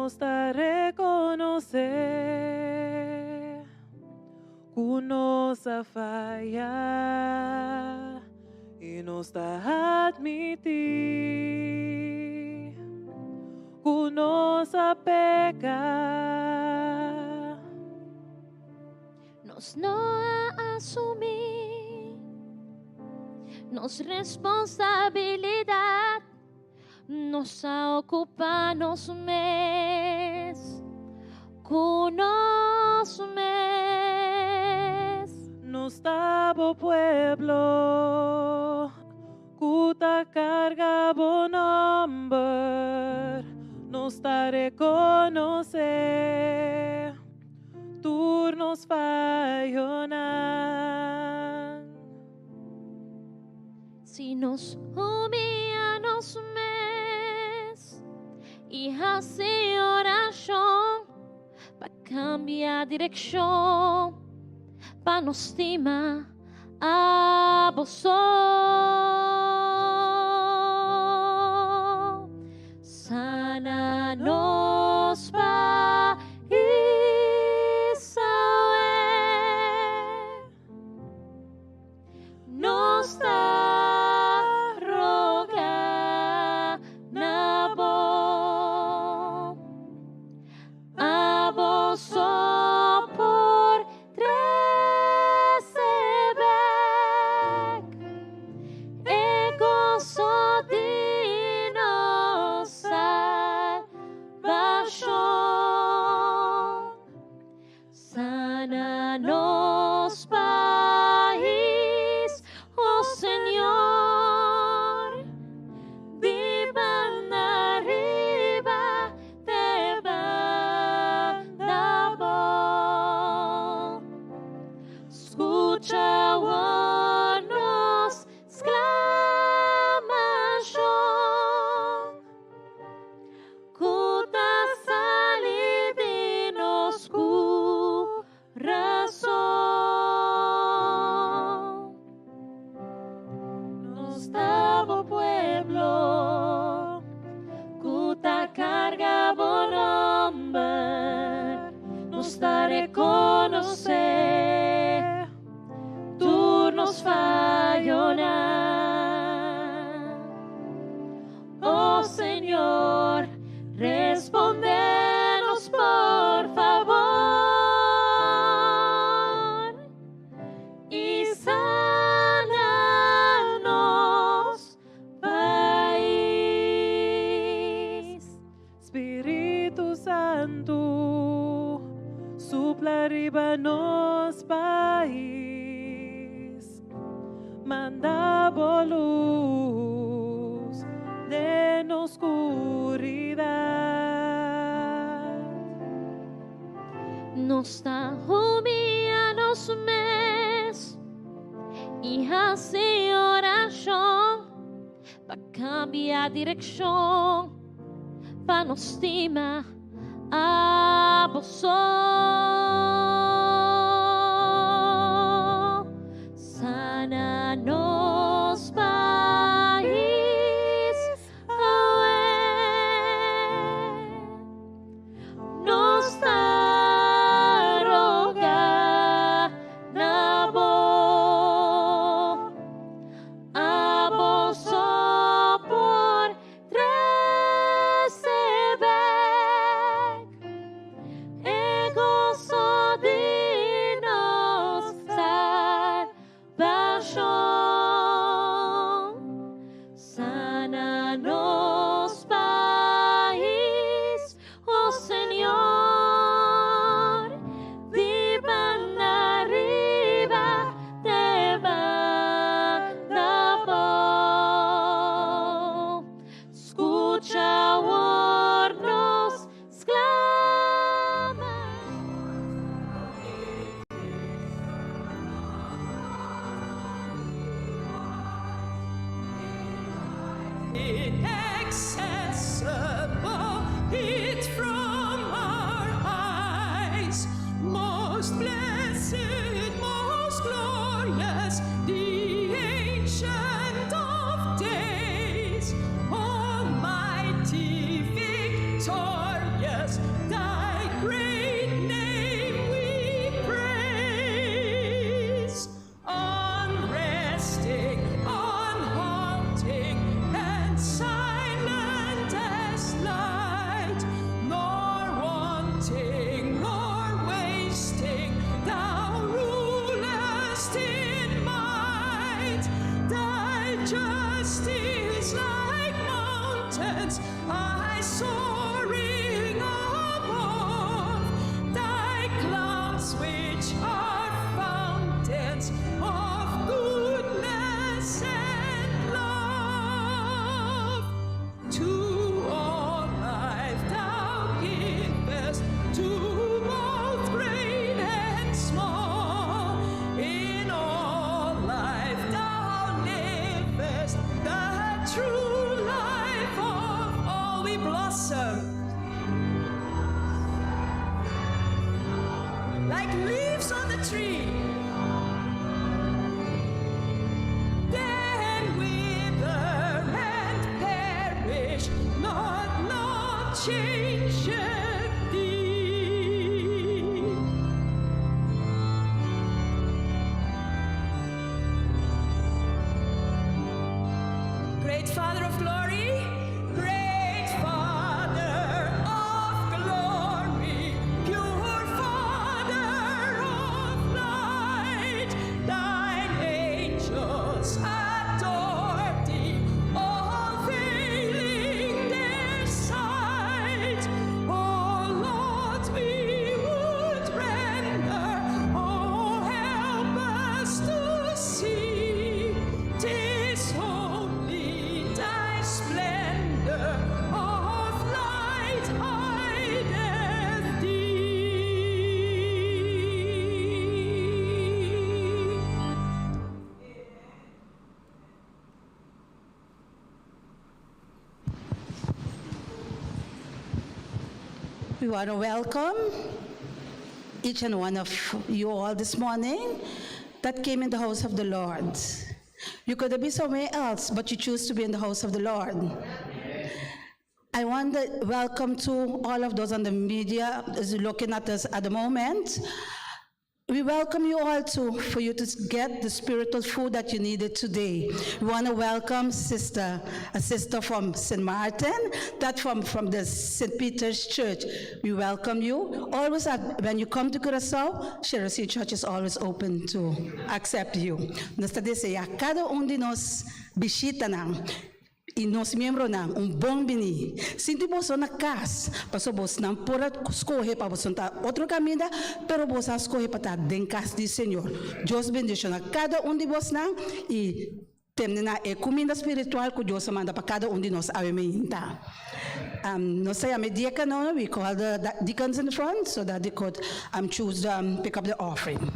nos da reconocer que nos a fallar y nos da admitir que nos a pecar. Nos no a assumir nos responsabilidad, nos a ocuparnos mes, cunos mes. Nos dabo pueblo, cuta carga bon nombre, nos da reconocer, turnos fallonan. Si nos humilla nos mes y hace oración para cambiar dirección, para nos estimar a vosotros. Sana-nos, Pai Israel, nos da rogar na bo, a vosotros por receber e gozo de nossa salvação. Sana-nos, país, oh Senhor, de banda arriba, de banda bom. Escucha a nos exclamação, cuta sali de nos coração. Nos davo pueblo, cuta carga bon nombre, nos da reconocer, turnos fallonar. Oh Señor, respondenos por favor y sana-nos, país. Espíritu Santo, supla arriba nos país, manda luz de la oscuridad. Nos da humilla nos mes y hace oración para cambiar dirección, para nos estimar a vosotros. Sana-nos, país, nos da rogar na bo, a vosotros por receber e gozo de nossa salvação. Sana-nos, país, oh Senhor, de banda arriba, de banda bom. Escucha o nos exclama. Inaccessible, hid from our eyes, most blessed, most glorious, the Ancient of Days, almighty, victorious, blossom. Like leaves on the tree. Then wither and perish, not change thee. Great Father of glory, great Father of glory, pure Father of light, thine angels adore thee, all veiling their sight. Oh Lord, we would render, oh help us to see, 'tis only thy splendor of light hideth thee. We want to welcome each and one of you all this morning that came in the house of the Lord. You could be somewhere else, but you choose to be in the house of the Lord. I want to welcome to all of those on the media is looking at us at the moment. We welcome you all for you to get the spiritual food that you needed today. We want to welcome a sister from St. Martin, that from the St. Peter's Church. We welcome you. Always, when you come to Curaçao, Cherokee Church is always open to accept you. Nesta deseja cada de nós bisita na e nos membros na bom bini. Sinti você na casa, passo você não pode escolher para você estar outro caminho, pero você escolhe para estar dentro da casa do Senhor. Deus bendiga a cada de você e termina a comida espiritual que Deus manda para cada de nós a alimentar. No say I'm a deacon, we call the deacons in the front so that they could choose pick up the offering.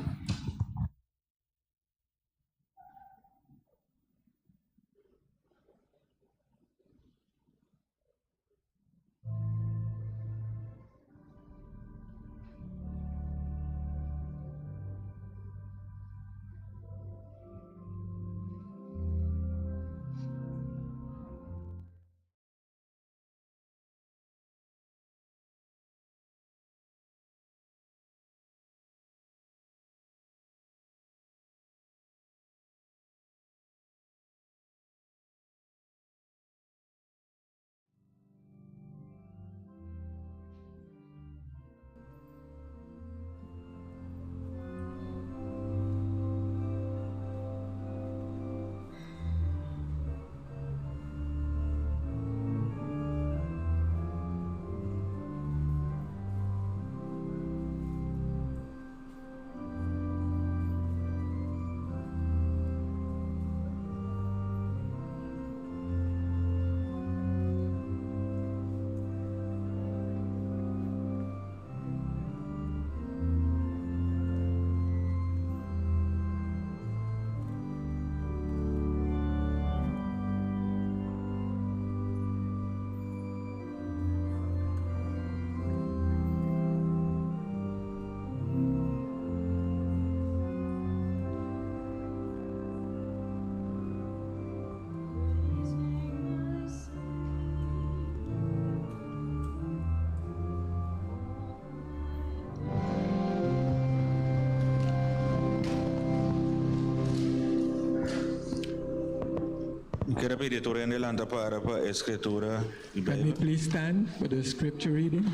Quero pedir a adelanta para a escritura e Can we please stand for the scripture reading?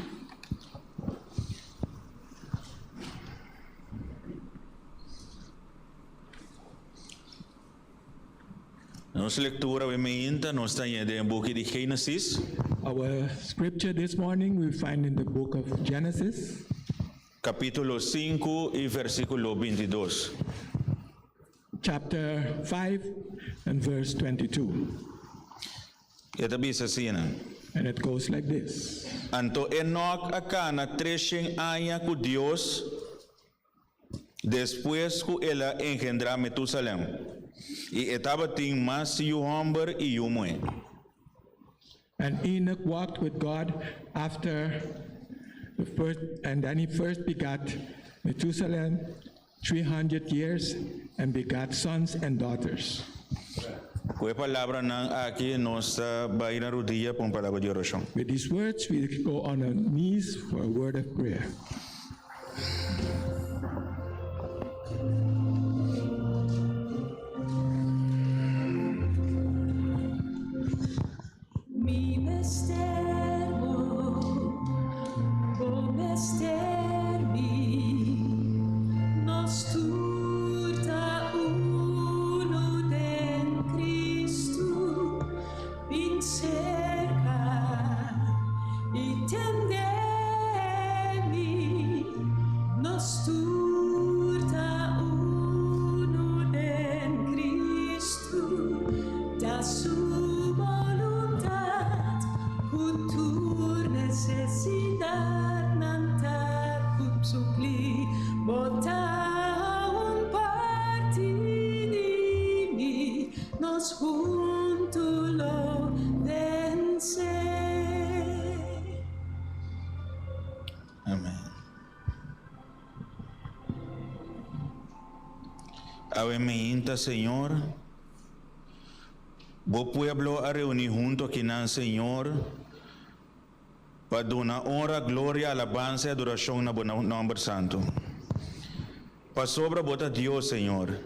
Nossa leitura bíblica nós está em book de Gênesis, Our scripture this morning we find in the book of Genesis, capítulo 5 e versículo 22. chapter 5 and verse 22. E diz assim, And it goes like this. Anto Enoch acana 300 anos com Deus, depois que ela engendra Metusalém. E estava tem mais de um homem e uma mulher. And Enoch walked with God after the first, and then he first begat Methuselah 300 years and begat sons and daughters. Com a palavra não aqui nós vai na rodilha com a palavra de oração. With these words, we go on our knees for a word of prayer. Mi mestermo, o mester mi, nos turta uno den Cristo, in cerca e tendemi, nos turta uno den Cristo, da su voluntad, cultur necesidad, nantar cum suppli, bota un partini, nos junto lo vence. Amém. Ave meinta, Senhor. Bo pueblo a reunir junto aqui na Senhor para dar honra, glória, alabança e adoração na nome santo. Para sobra bota Deus, Senhor,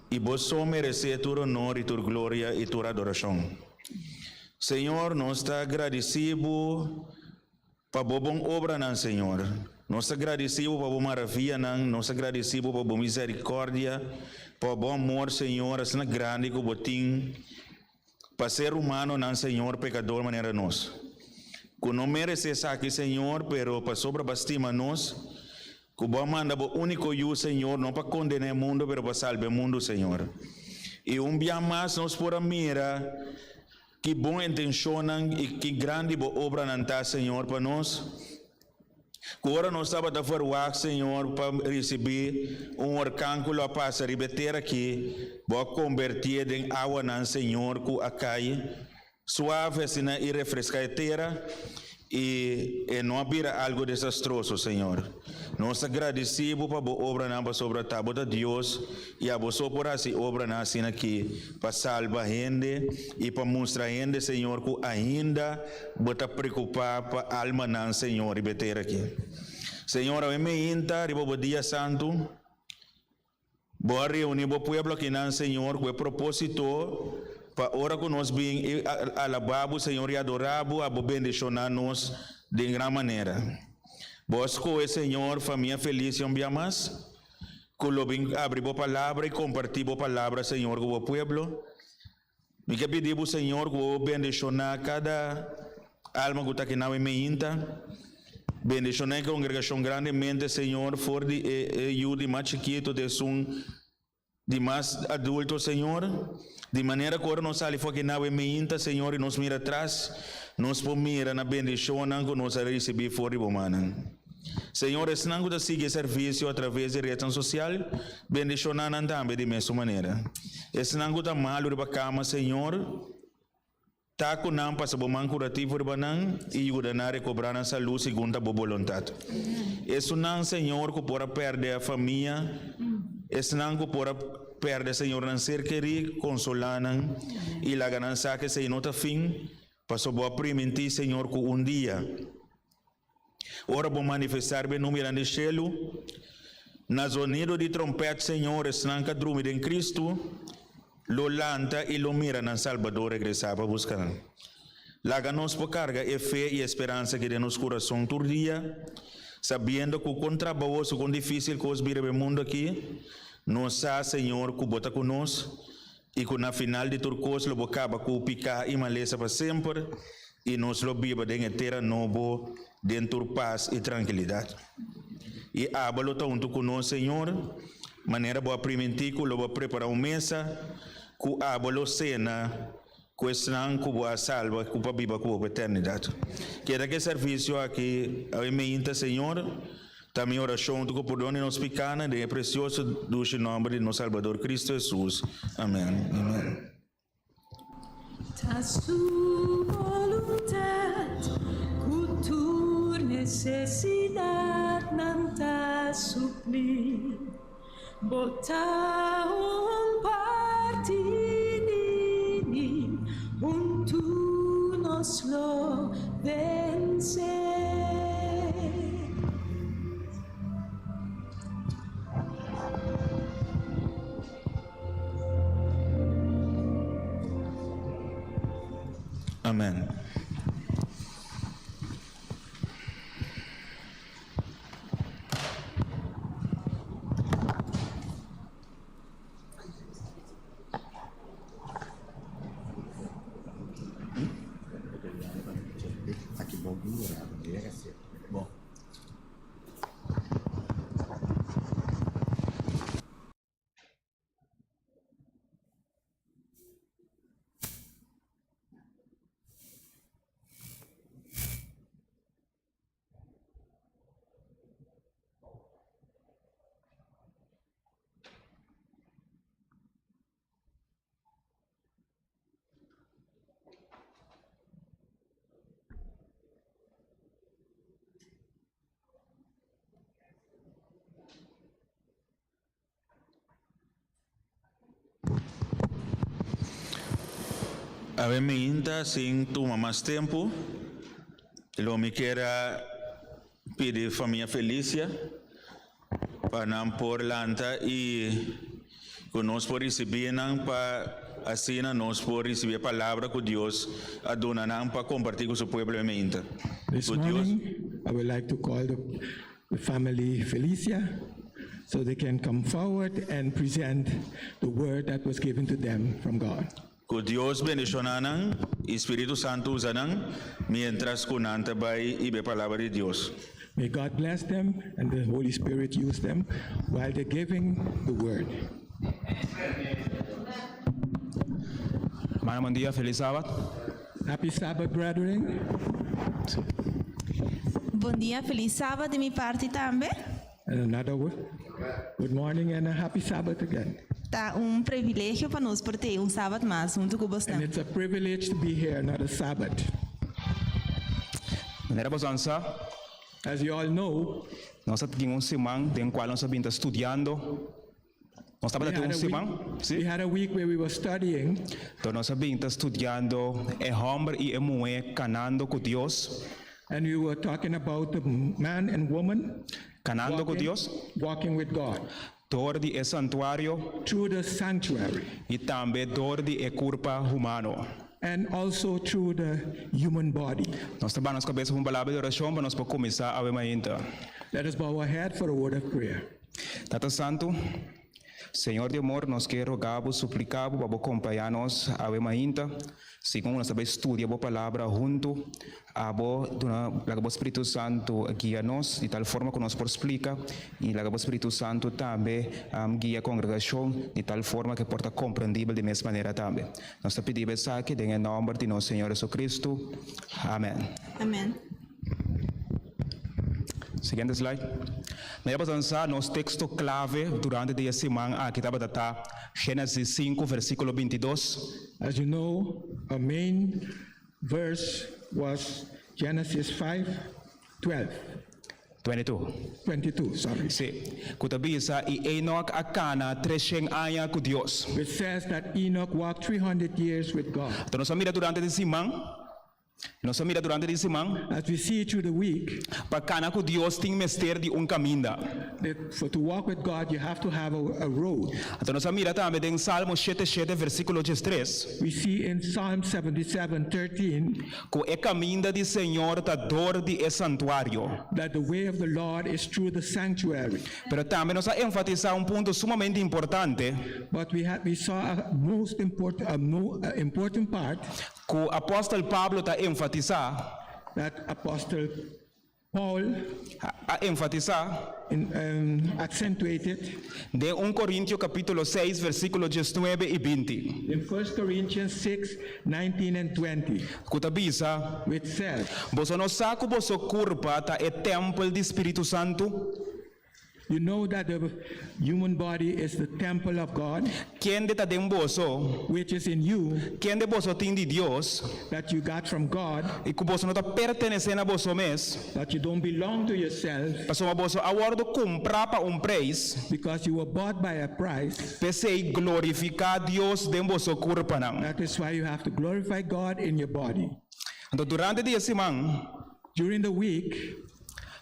e vos só merecer tu honor e tu glória e tu adoração. Senhor, nós está agradecido para boa obra, não, Senhor. Nós está agradecido para boa maravilha, não. Nós está agradecido para boa misericórdia, para bom amor, Senhor, assim grande que botim. Para ser humano, não, Senhor, pecador, maneira nós. Que não merece isso aqui, Senhor, pero para sobra bastima nós. Que o bom manda o único eu, Senhor, não para condenar o mundo, pero para salvar o mundo, Senhor. E dia mais nós por mira que boa intenção e que grande boa obra não está, Senhor, para nós. Que agora nós estamos a fazer, Senhor, para receber orcânculo a passar e rebeter aqui, para convertir em água, não, Senhor, que a cai, suave, assim, e refrescar a terra, e não haver algo desastroso, Senhor. Nós agradecemos para a obra não sobre a tábua de Deus, e a você por essa obra não, assim, aqui, para salvar a gente, e para mostrar a gente, Senhor, que ainda bota preocupar para a alma, não, Senhor, e rebeter aqui. Senhor, eu me inta, ribo dia santo, boa reunir o pueblo aqui, não, Senhor, com o propósito, para hora que nós bem alabamos, Senhor, e adoramos, a bendicionar-nos de grande maneira. Bosco, Senhor, família feliz e um dia mais, que lo bem abrir a palavra e compartilhar a palavra, Senhor, com o pueblo. Me que pedimos, Senhor, que o bendicionar cada alma que está aqui na minha. Bendicionar a congregação grandemente, Senhor, for de ajuda mais chiquito, de mais adulto, Senhor. De maneira que agora nós saímos aqui na minha, Senhor, e nos mira atrás, nos mira na bendição que nós recebemos fora de humana. Senhor, esse não que sigue serviço através da rede social, bendicionando também de mesma maneira. Esse não que malo de cama, Senhor, tá com não passa bom curativo de banang e ajuda a recobrar a saúde segundo a boa vontade. Esse não, Senhor, que pode perder a família, esse não que pode perder, Senhor, não ser querido, consolar e la ganância que se nota fim, passou boa permitir, Senhor, que dia ora vou manifestar bem número de cielo, na sonido de trompete, Senhor, não que dormir em Cristo, lo lanta e lo mira na Salvador regressar para buscar. Laga-nos por carga e fé e esperança que de nos coração todo dia, sabendo que o contrabaoso com difícil coisa vir o mundo aqui, nós sa, Senhor, que bota conosco e que na final de turcos lo bocaba com picar e maleza para sempre e nos lo viva de eterna novo dentro paz e tranquilidade. E abalo tanto conosco, Senhor, maneira boa primitiva, lo vou preparar uma mesa, que abalo cena, questão que boa salva, que para viva com a eternidade. Quero que serviço aqui, a minha Senhor, também oração que perdone nos pecados, de precioso dulce nome de nosso Salvador Cristo Jesus. Amém. Amém. Ta su voluntad necesidad nanta suplir, bota un partidini, tú nos lo vencer. Amén. A ver, me inta sin tu más tiempo. Lo me quiera pedir familia Felicia para por lanta y que nos por recibir para así nos por recibir palabra que Dios adona para compartir con su pueblo me inta. This morning, I would like to call the family Felicia so they can come forward and present the word that was given to them from God. Que Dios bendicionanan, Espíritu Santo usanan, mientras kunanta bay y be palabra de Dios. May God bless them and the Holy Spirit use them while they're giving the word. Hermano, buen día, feliz sábado. Happy Sabbath, brethren. Bom dia, feliz sábado de minha parte também. And another good morning and a happy Sabbath again. Tá privilégio para nós por ter sábado mais junto com And você. it's a privilege to be here, not a Sabbath. Maneira bozança, As you all know, nós temos semana em qual nós estamos estudando. Nós estamos tendo semana, we sim? had a week where we were studying, Então nós estamos estudando homem e mulher canando com Deus, and we were talking about the man and woman canando com Deus, walking with God dor de santuário through the sanctuary e também dor de corpo humano. and also through the human body. Nós estamos na cabeça com palavra de oração para nós começar a ver mais. Let us bow our head for a word of prayer. Tata Santo, Senhor de amor, nós queremos rogar, suplicar para acompanhar-nos a ver mais. Segundo nós sabemos estudar a palavra junto, o Espírito Santo guia-nos de tal forma que nós podemos explicar e o Espírito Santo também guia a congregação de tal forma que porta compreendível de mesma maneira também. Nós pedimos isso aqui em nome de nosso Senhor Jesus Cristo. Amém. Amém. Seguinte slide. Nós vamos lançar nosso texto clave durante a semana aqui estava data Gênesis 5, versículo 22. As you know, our main verse was Genesis 5:12. 22, sorry. Sim. Kutabisa e Enoch akana 300 anos com Deus. Which says that Enoch walked 300 years with God. Então nós mira durante a semana. Nós mira durante a semana. As we see through the week, Para cana com Deus tem mestre de caminho. for to walk with God, you have to have a road. Então nós mira também em Salmo 7, versículo 3. We see in Psalm 77:13 Que é caminho de Senhor da dor de santuário. that the way of the Lord is through the sanctuary. Pero também nós enfatizar ponto sumamente importante. But we saw a most important, important part Que o apóstolo Pablo está enfatizar. that Apostle Paul A enfatizar accentuated de 1 Coríntios capítulo 6, versículos 19 e 20. in 1 Corinthians 6:19 and 20, Kutabisa, which says, você não sabe que você corpo tá é templo do Espírito Santo? You know that the human body is the temple of God, Quem de tá dem boso, which is in you, quem de boso tem de Deus, that you got from God, e que boso não tá pertencendo a boso mes, that you don't belong to yourself passou uma boso awardo comprar para preço, because you were bought by a price. pensei glorificar Deus dem boso corpo não. That is why you have to glorify God in your body. Então durante dia semana, During the week,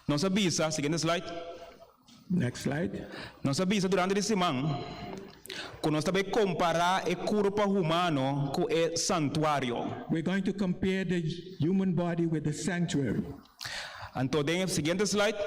nós avisa, seguinte slide, next slide, nós avisa durante dia semana, que nós também comparar o corpo humano com o santuário. we're going to compare the human body with the sanctuary. Então, den seguinte slide,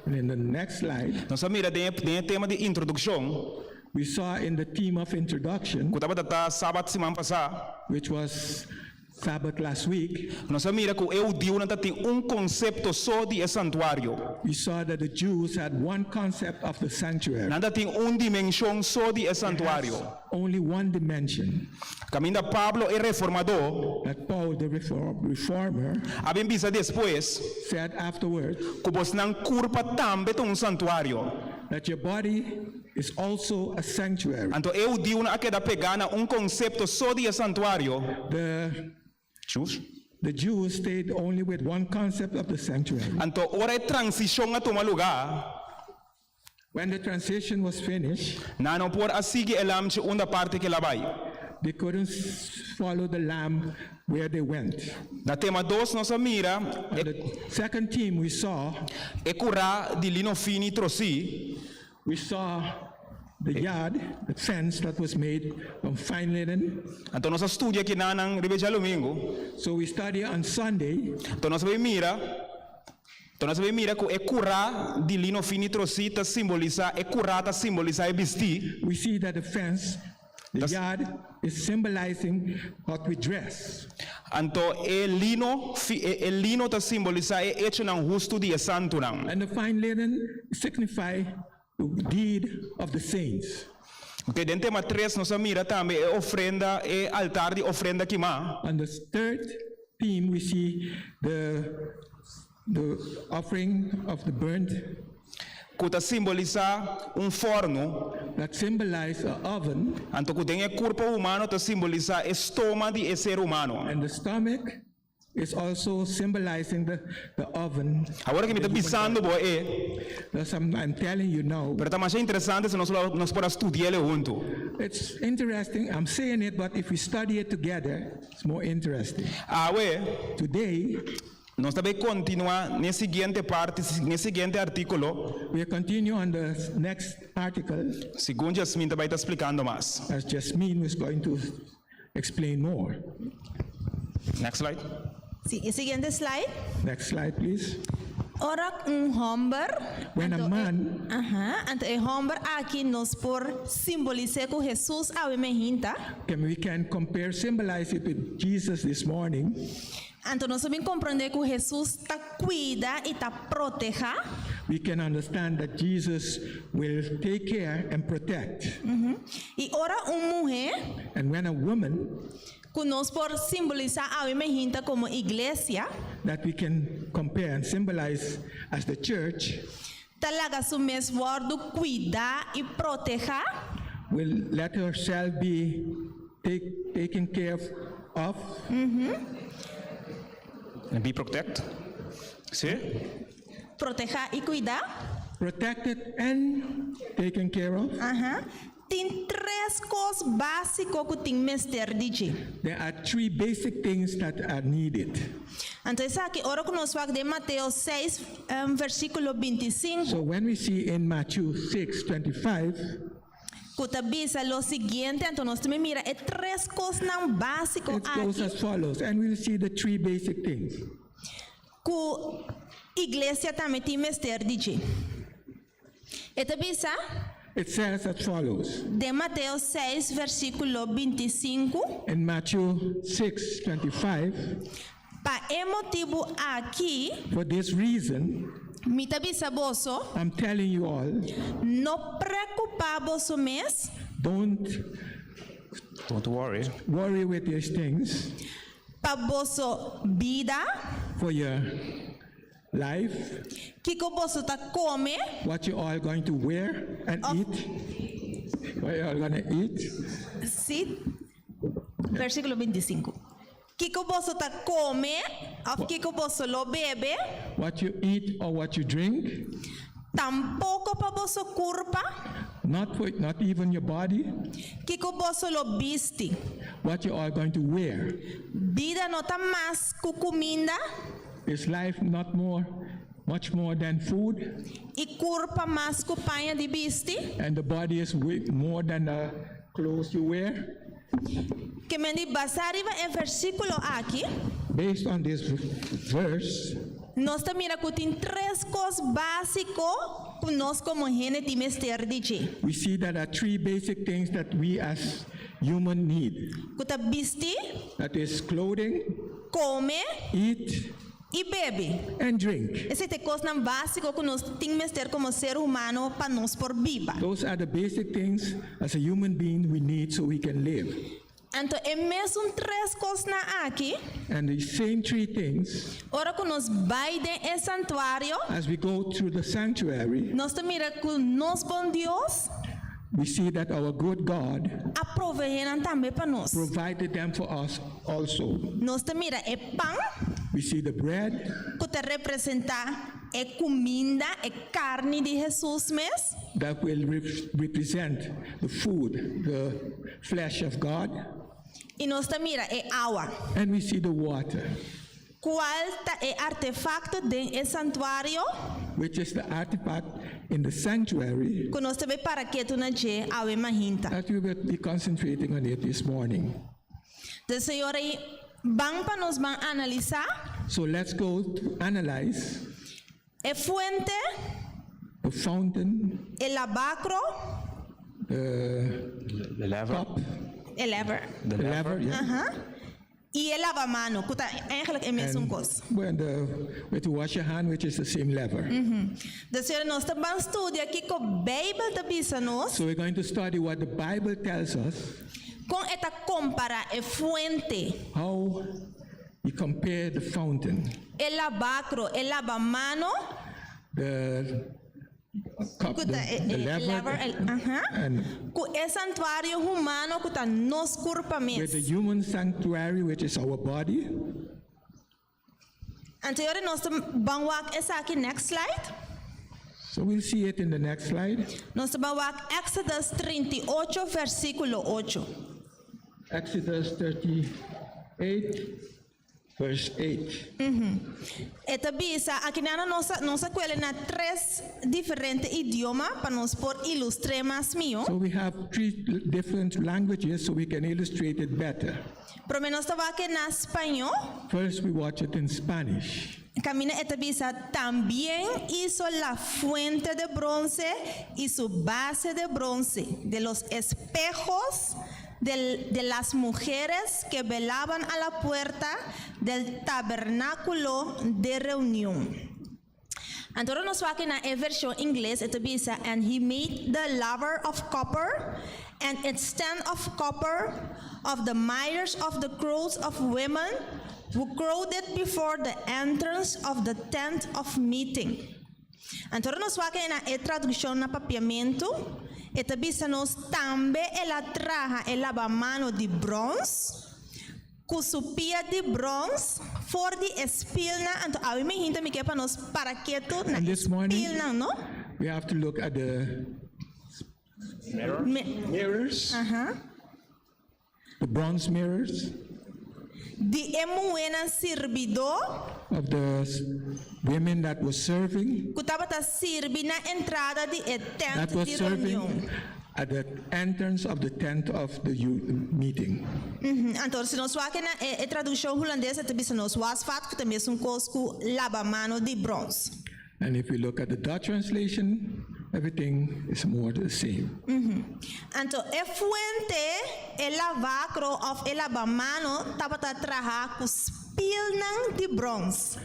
And in the next slide, nós mira den tema de introdução, we saw in the theme of introduction, que estava tata sábado semana passada, which was Sabbath last week, nós mira que o Deus não tem conceito só de santuário, we saw that the Jews had one concept of the sanctuary. não tem dimensão só de santuário. Only one dimension. Caminho Pablo é reformador, That Paul, the reformer, a bem visa depois, said afterwards que você não curpa também um santuário. that your body is also a sanctuary. Então, eu Deus não quer pegar conceito só de santuário. The Jews stayed only with one concept of the sanctuary. Então, hora é transição a tomar lugar. When the transition was finished, Não por seguir elamche uma parte que ela vai. they couldn't follow the lamb where they went. Na tema 2 nós mira On the second team we saw curar de lino fini troci. the yard, the fence that was made from fine linen. Então nós estudia aqui na rebeja domingo. So we study on Sunday. Então nós mira que curar de lino fini troci ta simboliza curar ta simboliza vestir. We see that the fence, the yard, is symbolizing what we dress. Então el lino ta simboliza hecho nan justo dia santo nan. And the fine linen signify the deed of the saints. Okay, den tema 3 nós mira também ofrenda altar de ofrenda queimar. On the third theme, we see the offering of the burnt Que ta simboliza forno. that symbolize an oven, Então que tem corpo humano ta simboliza estômago de ser humano. and the stomach is also symbolizing the oven. Agora que me está pensando boa That's I'm telling you now. pero está mais interessante se nós podemos estudar junto. It's interesting. I'm saying it, but if we study it together, it's more interesting. Today, Nós também continuar nessa seguinte parte, nesse seguinte artículo, we continue on the next article, segundo Jasmine também está explicando mais. as Jasmine was going to explain more. Next slide. Sí, el siguiente slide. Next slide, please. Ora homem. When a man, Então o homem aqui nos por simbolizar que Jesus a hinta. we can compare, symbolize it with Jesus this morning. Então nós também compreender que Jesus está cuida e está proteja. We can understand that Jesus will take care and protect. E ora mulher And when a woman, que nos por simbolizar a hinta como igreja, that we can compare and symbolize as the church, talaga su mesmo word cuidar e proteger. will let herself be taken care of. And be protect. See? Proteger e cuidar. Protected and taken care of. Tem três coisas básicas que tem mestre dizer. There are three basic things that are needed. Então, isso aqui, ora que nós falamos de Mateus 6, versículo 25, So when we see in Matthew 6:25, que está bisa lo seguinte, então nós também mira, é três coisas não básicas it goes as aqui, follows, and we'll see the three basic things. que a igreja também tem mestre dizer. Está bisa It says as follows de Mateus 6, versículo 25, in Matthew 6:25. para é motivo aqui, For this reason, me está bisa boso, I'm telling you all, não preocupar boso mes, don't worry with these things para boso vida, for your life, Kiko boso ta come, what you all going to wear and Of- eat, what you all going to eat, sí, versículo 25. Kiko boso ta come, of kiko boso lo bebe, what you eat or what you drink, tampoco pa boso curpa, not even your body, kiko boso lo bisti. what you all going to wear. Vida no ta mas kukuminda, Is life not much more than food? y curpa mas kupanya di bisti. And the body is more than the clothes you wear? Que me di basariva en versículo aquí, Based on this verse, nos te mira que tem tres cosas básicas que nós como gente temos que ter dizer. we see that there are three basic things that we as human need. Que tá vestir, That is clothing, come eat, e bebe. and drink. Essa é a coisa básica que nós temos que ter como ser humano para nós por viva. Those are the basic things as a human being we need so we can live. Então, é mesmo três coisas aqui. And the same three things, Ora que nós vai de santuário, as we go through the sanctuary, nós te mira que nós bom Deus we see that our good God aproveita também para nós. provided them for us also. Nós te mira é pão We see the bread que te representa é comida, é carne de Jesus mesmo. that will represent the food, the flesh of God, E nós te mira é água. and we see the water, Qual é artefacto de santuário which is the artifact in the sanctuary que nós te vê para que tu não je ave mahinta. that we will be concentrating on it this morning. Então, Senhor, aí vamos para nós vamos analisar So let's go to analyze a fuente, the fountain, el lavacro, The lever. cup, el lever, the lever, yeah, e el lavamano, que tá eigenlijk é mesmo and coisa. where to wash your hand, which is the same lever. Então, Senhor, nós vamos estudar aqui com a Bíblia da bisa nós, So we're going to study what the Bible tells us, com esta compara a fuente, how we compare the fountain, el lavacro, el lavamano, the cup, que the, tá the lever, and com o santuário humano que está nos corpo with the mesmo. human sanctuary, which is our body. Então, agora nós vamos ver essa aqui, next slide. So we'll see it in the next slide. Nós vamos ver Éxodo 38, versículo 8. Exodus 38, verse 8. Esta bisa, aqui na nossa escola, na três diferentes idiomas, para nós por ilustrar mais meu. So we have three different languages so we can illustrate it better. Pero nós estamos aqui na espanhol. First, we watch it in Spanish. Camina esta bisa, también hizo la fuente de bronce y su base de bronce, de los espejos de las mujeres que velaban a la puerta del tabernáculo de reunión. Entonces nos va a en versión inglés, esta bisa, and he made the laver of copper and its stand of copper of the mitres of the clothes of women who crowded before the entrance of the tent of meeting. Entonces nos va a traducción na papiamento. Esta bisa nos tambe ela traja el lavamano de bronze, com su pia de bronze, for de espilna. Então, a mim hinta me para nos para que tu na And this morning, espilna, no? we have to look at the mirrors, the bronze mirrors De emuena servidor, of the women that was serving, que estava a servir na entrada de tent that was de serving reunião. at the entrance of the tent of the meeting. Então, se nós vamos na tradução holandesa, também se nós vamos falar que também é cosco lavamano de bronze. And if we look at the Dutch translation, everything is more the same. Então, a fuente, el lavacro of el lavamano, estava a trabalhar com spilnang de bronze.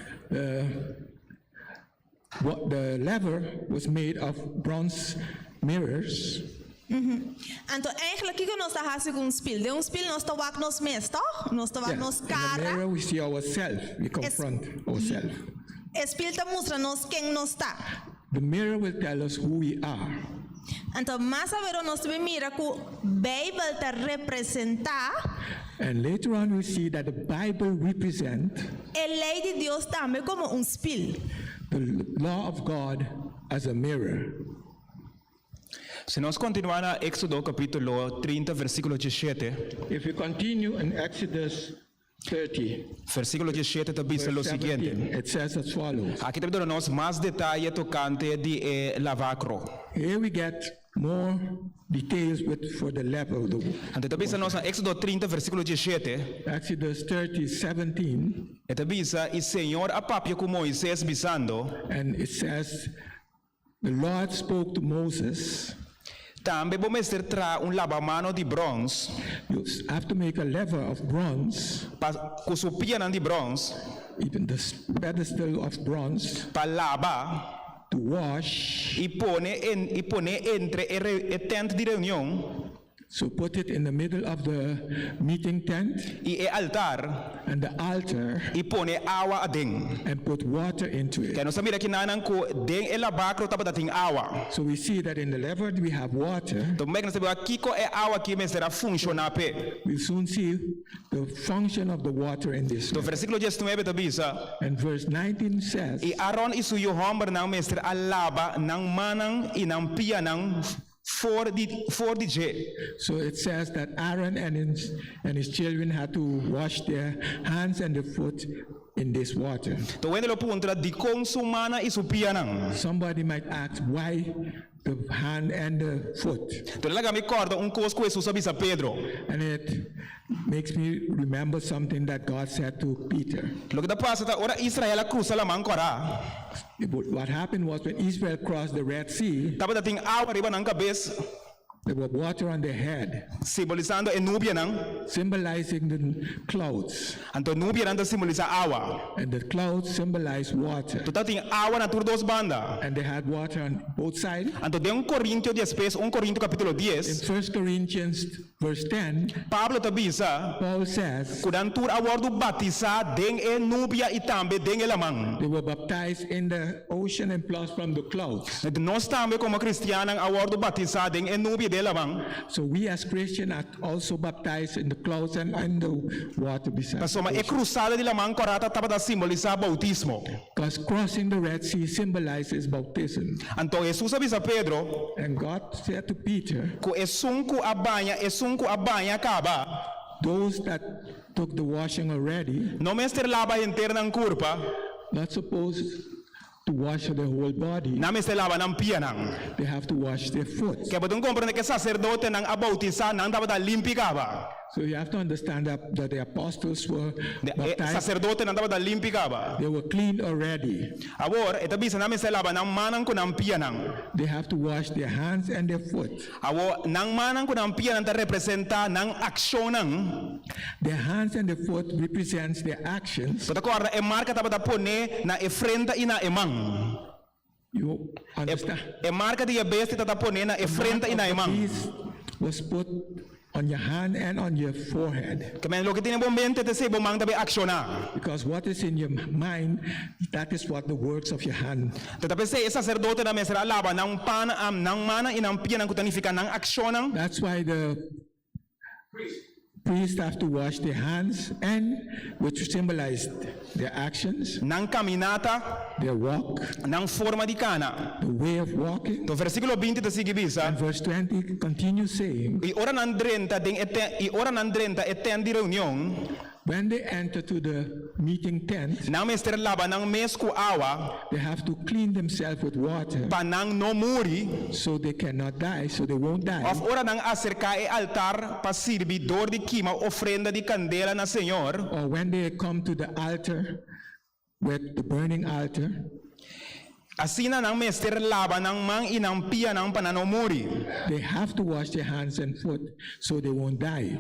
What the lever was made of bronze mirrors. Então, eigenlijk, o que nós estamos fazendo com spil? De spil nós estamos com nós mesmos, toch? Nós estamos Yeah, com nos in the cara. mirror we see ourselves, we confront ourselves. Espírito muestra-nos quem nós está. The mirror will tell us who we are. Então, mais a ver, nós também mira que a Bíblia está representar And later on, we see that the Bible represents a lei de Deus também como espelho. the law of God as a mirror. Se nós continuar na Éxodo capítulo 30, versículo 17, If we continue in Exodus 30, versículo 17 também diz o verse seguinte. 17, it says as follows. Aqui também damos mais detalhe tocante de lavacro. Here we get more details for the level of the Então também nós na Éxodo 30, versículo 17, Exodus 30, 17, e também diz, e Senhor apapia com Moisés bisando, and it says, the Lord spoke to Moses, também vamos ter lavamano de bronze, you have to make a lever of bronze, com sua piana de bronze, even the pedestal of bronze, para lavar, to wash. e pone entre a tenda de reunião So put it in the middle of the meeting tent e altar, and the altar e pone água adentro. and put water into Que it. nós sabemos que nanan ko den e lavacro tapa dating água. So we see that in the lever we have water. Então como é que nós sabemos aqui ko é água que me será funcionar pe. We'll soon see the function of the water in this. Então lever. versículo 19 também diz, And verse 19 says, e Aaron e sua homem não mestre alaba nang manang e nang pia nang for the je. so it says that Aaron and his children had to wash their hands and their foot in this water. Então when lo punta di consumana e su pia nang. Somebody might ask why the hand and the foot. Então lá me corda coisa que Jesus avisa Pedro. And it makes me remember something that God said to Peter. Lo que da passa ta ora Israel cruza la mancora. What happened was when Israel crossed the Red Sea, Tapa dating água riba nang cabeça, there was water on their head, simbolizando a nubia nang. symbolizing the clouds. Então nubia nang simboliza água. And the clouds symbolize water. Então dating água na tur dos banda. And they had water on both sides. Então de Coríntios 10, 1 Coríntios capítulo In 10, 1 Corinthians verse 10, Pablo avisa, Paul says kudan tur awardo batiza den e nubia e tambe den e lamang. they were baptized in the ocean and plus from the clouds. Então nós também como cristianos awardo batiza den e nubia de lamang. So we as Christians are also baptized in the clouds and in the water beside. Pasoma e cruzada de lamang corata tapa da simboliza bautismo. Because crossing the Red Sea symbolizes baptism. Então Jesus avisa Pedro, And God said to Peter, ku esunku abanya kaba, those that took the washing already, no mester laba interna ng kurpa, not supposed to wash the whole body. na mester laba ng pianang. They have to wash their foot. Kaya batong comprende que sacerdote ng abautisa nang dapat limpi kaba. So you have to understand that the apostles were baptized. Sacerdote nang dapat limpi kaba. They were clean already. Awor, etabisa namin sa laba ng manang ko ng pianang. They have to wash their hands and their foot. Awo, nang manang ko ng pianang ta representa ng aksyon ng. Their hands and their foot represents their actions. Pata ko arna, marka dapat pone na efrenta ina emang. You understand? Marka di abesti tatapone na efrenta ina emang. This was put on your hand and on your forehead. Kamen lo kitine bombente te se bomang tabi aksyon na. Because what is in your mind, that is what the works of your hand. Tetapi se sacerdote na mesra laba ng panam ng mana inang pianang kutanifikan ng aksyon ng. That's why the priests have to wash their hands, and which symbolize their actions, Ng kaminata, their walk, ng forma di kana. the way of walking. To versikulo 20 ta sige bisa. And verse 20 continues saying, I ora ng 30 ding eten di reunion. when they enter to the meeting tent, Nang mester laba ng mes ku awa they have to clean themselves with water panang no muri. so they cannot die, so they won't die. Of ora ng acerca e altar pasirbi dor di kima ofrenda di candela na Senyor. Or when they come to the altar, with the burning altar, Asina ng mester laba ng mang inang piya ng pananomuri. they have to wash their hands and foot so they won't die.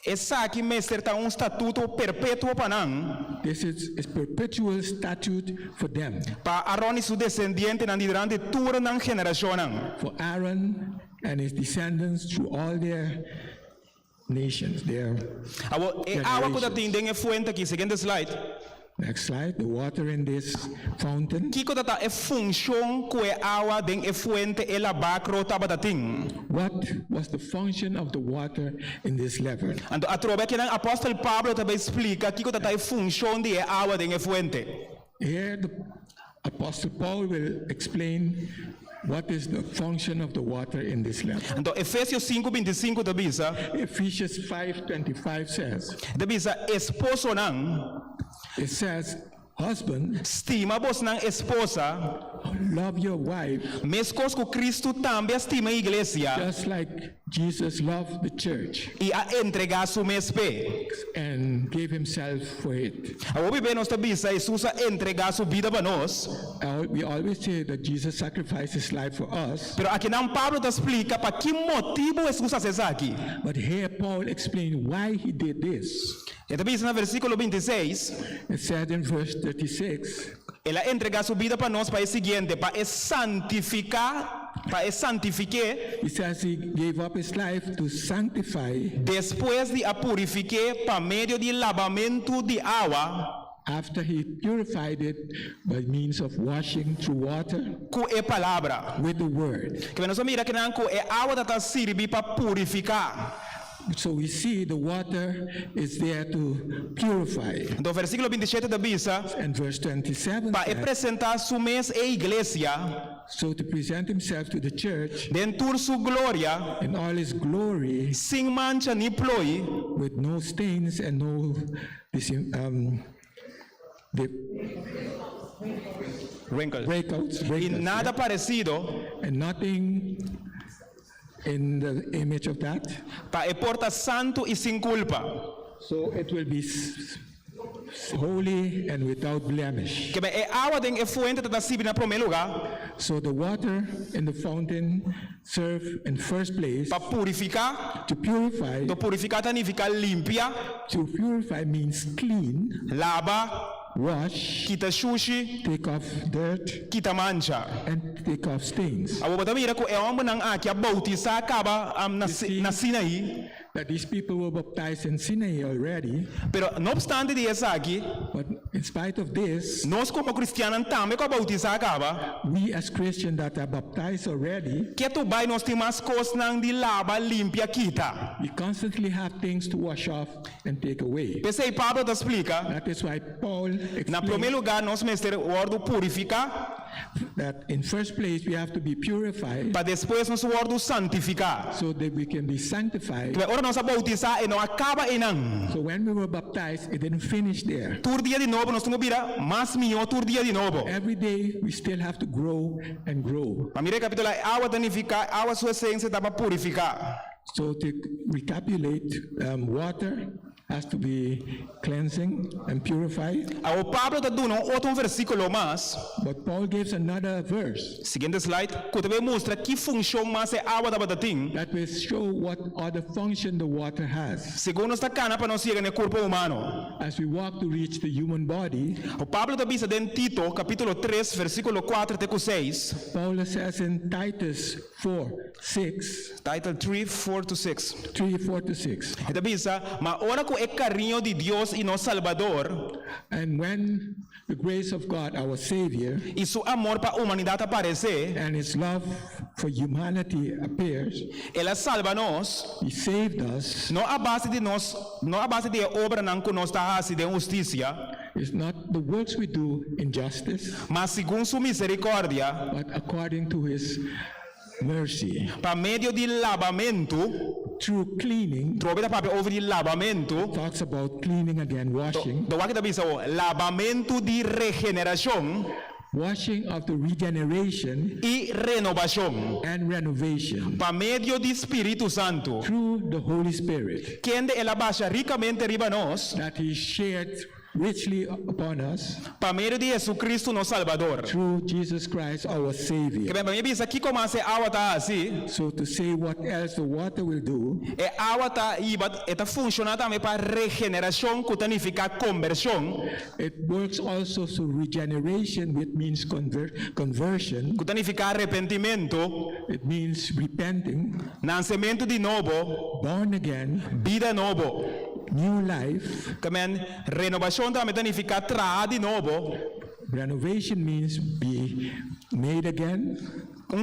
Esa ki mester ta un statuto perpetuo panang. This is a perpetual statute for them, Pa Aaron y su descendiente ng durante tura ng henerasyon ng. for Aaron and his descendants through all their nations. Awa ko dating ding e fuente ki, siguiente slide. Next slide. The water in this fountain. Kiko tata e function ko e awa den e fuente e la bakro tabatating. What was the function of the water in this level? Ando atrobe que ang apóstol Pablo tabe explica kiko tata e function di e awa den e fuente. Here, the Apostle Paul will explain what is the function of the water in this level. Ando Efesios 5:25 tabisa, Ephesians 5:25 says, tabisa esposo nang it says, husband, estima vos nang esposa, love your wife mescos ko Cristo também estima a iglesia just like Jesus loved the church e a entregar su mespe. and gave himself for it. Abo bibe nos tabisa Jesus a entregar su vida para nós. We always say that Jesus sacrificed his life for us, Pero aqui não Pablo te explica para que motivo Jesus fez isso aqui. but here Paul explained why he did this. E tabisa no versículo 26, It said in verse 36, ela entrega su vida para nós para o seguinte, para santificar, he says he gave up his life to sanctify depois de a purificar para meio de lavamento de água, after he purified it by means of washing through water com a palavra. with the word. Que nós mira que não com a água da serve para purificar. So we see the water is there to purify. Então versículo 27 da Bisa, And verse 27 para says, apresentar su mes e igreja so to present himself to the church dentro su glória, in all his glory sem mancha ni ploi, with no stains and no breakouts, e nada parecido, and nothing in the image of that. para porta santo e sem culpa. So it will be holy and without blemish. Que é água den e fuente da sibi na primeiro lugar, So the water in the fountain serve in first place para purificar, to purify. do purificar significa limpia, To purify means clean, lava, wash, quita sushi, take off dirt, quita mancha. and take off stains. Abo bata mira ko e homem nang aqui a bautizar acaba na Sinaí, That these people were baptized in Sinai already, pero não obstante disso aqui, but in spite of this, nós como cristianos também com a bautizar acaba, we as Christians that are baptized already, que tu vai nós temos mais coisas nang de lava, limpia, quita. we constantly have things to wash off and take away. Pensei Pablo te explica, That is why Paul na primeiro explained lugar nós mestre o ordo purificar, that in first place we have to be purified para depois nós o ordo santificar. so that we can be sanctified. Que ora nós a bautizar e não acaba e não. So when we were baptized, it didn't finish there. Tur dia de novo nós temos que virar mais melhor tur dia de novo. Every day we still have to grow and grow. Para mira capítulo água danificar, água sua essência dá para purificar. So to recapitulate, water has to be cleansing and purified. O Pablo está dando outro versículo mais. But Paul gives another verse Seguinte slide, que também mostra que função mais é água da batatim. that will show what other function the water has. Segundo esta cana para nós chegar no corpo humano. As we walk to reach the human body, O Pablo também diz em Tito, capítulo 3, versículo 4 até 6. Paul says in Titus 4:6, Title 3, 4 to 6. 3:4-6. Esta bisa, ma ora ko é carinho de Deus e nosso Salvador, And when the grace of God, our Savior, e seu amor para a humanidade aparecer, and His love for humanity appears, ela salva nós, He saved us. não a base de nós, não a base de obra não que nós está de justiça, It's not the works we do in justice, mas segundo sua misericórdia, but according to His mercy. para meio de lavamento, Through cleaning, trobe da papel over de lavamento, talks about cleaning again, washing, do que bisa o lavamento de regeneração washing of the regeneration e renovação, and renovation para meio de Espírito Santo, through the Holy Spirit que ela baixa ricamente riba nós, that He shared richly upon us para meio de Jesus Cristo nosso Salvador. through Jesus Christ, our Que Savior. bem, para mim bisa que começa a água tá assim, So to say what else the water will do, é água tá iba, está funcionando também para regeneração, que significa conversão, it works also through regeneration, which means conversion. que significa arrependimento, It means repenting, nascimento de novo, born again, vida novo. new life. Que men renovação também significa trazer de novo Renovation means be made again,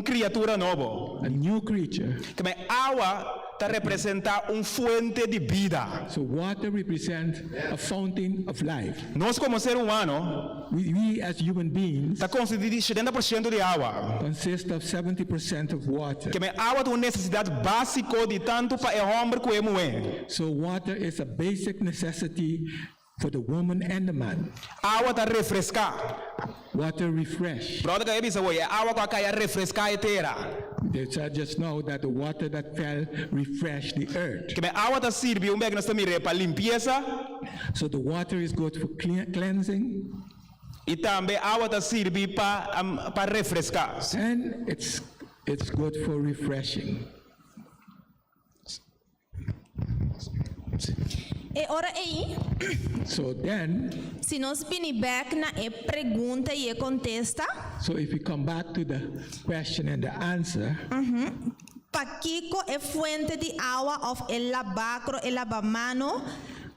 criatura novo. a new creature. Que men água está representa fuente de vida. So water represents a fountain of life. Nós como ser humano We as human beings está constituído de 70% de água. consist of 70% of water. Que men água é uma necessidade básica de tanto para o homem como a mulher. So water is a basic necessity for the woman and the man. Água está refrescar. Water refresh. Brother, que é isso, água que cai refrescar a terra. They said just now that the water that fell refreshed the earth. Que men água está serve um bem nós também para limpeza So the water is good for cleansing, e também água está serve para refrescar. and it's good for refreshing. E ora aí, So then, se nós vini back na pergunta e contesta, so if we come back to the question and the answer, Paquico é fuente de água of el lavacro, el lavamano,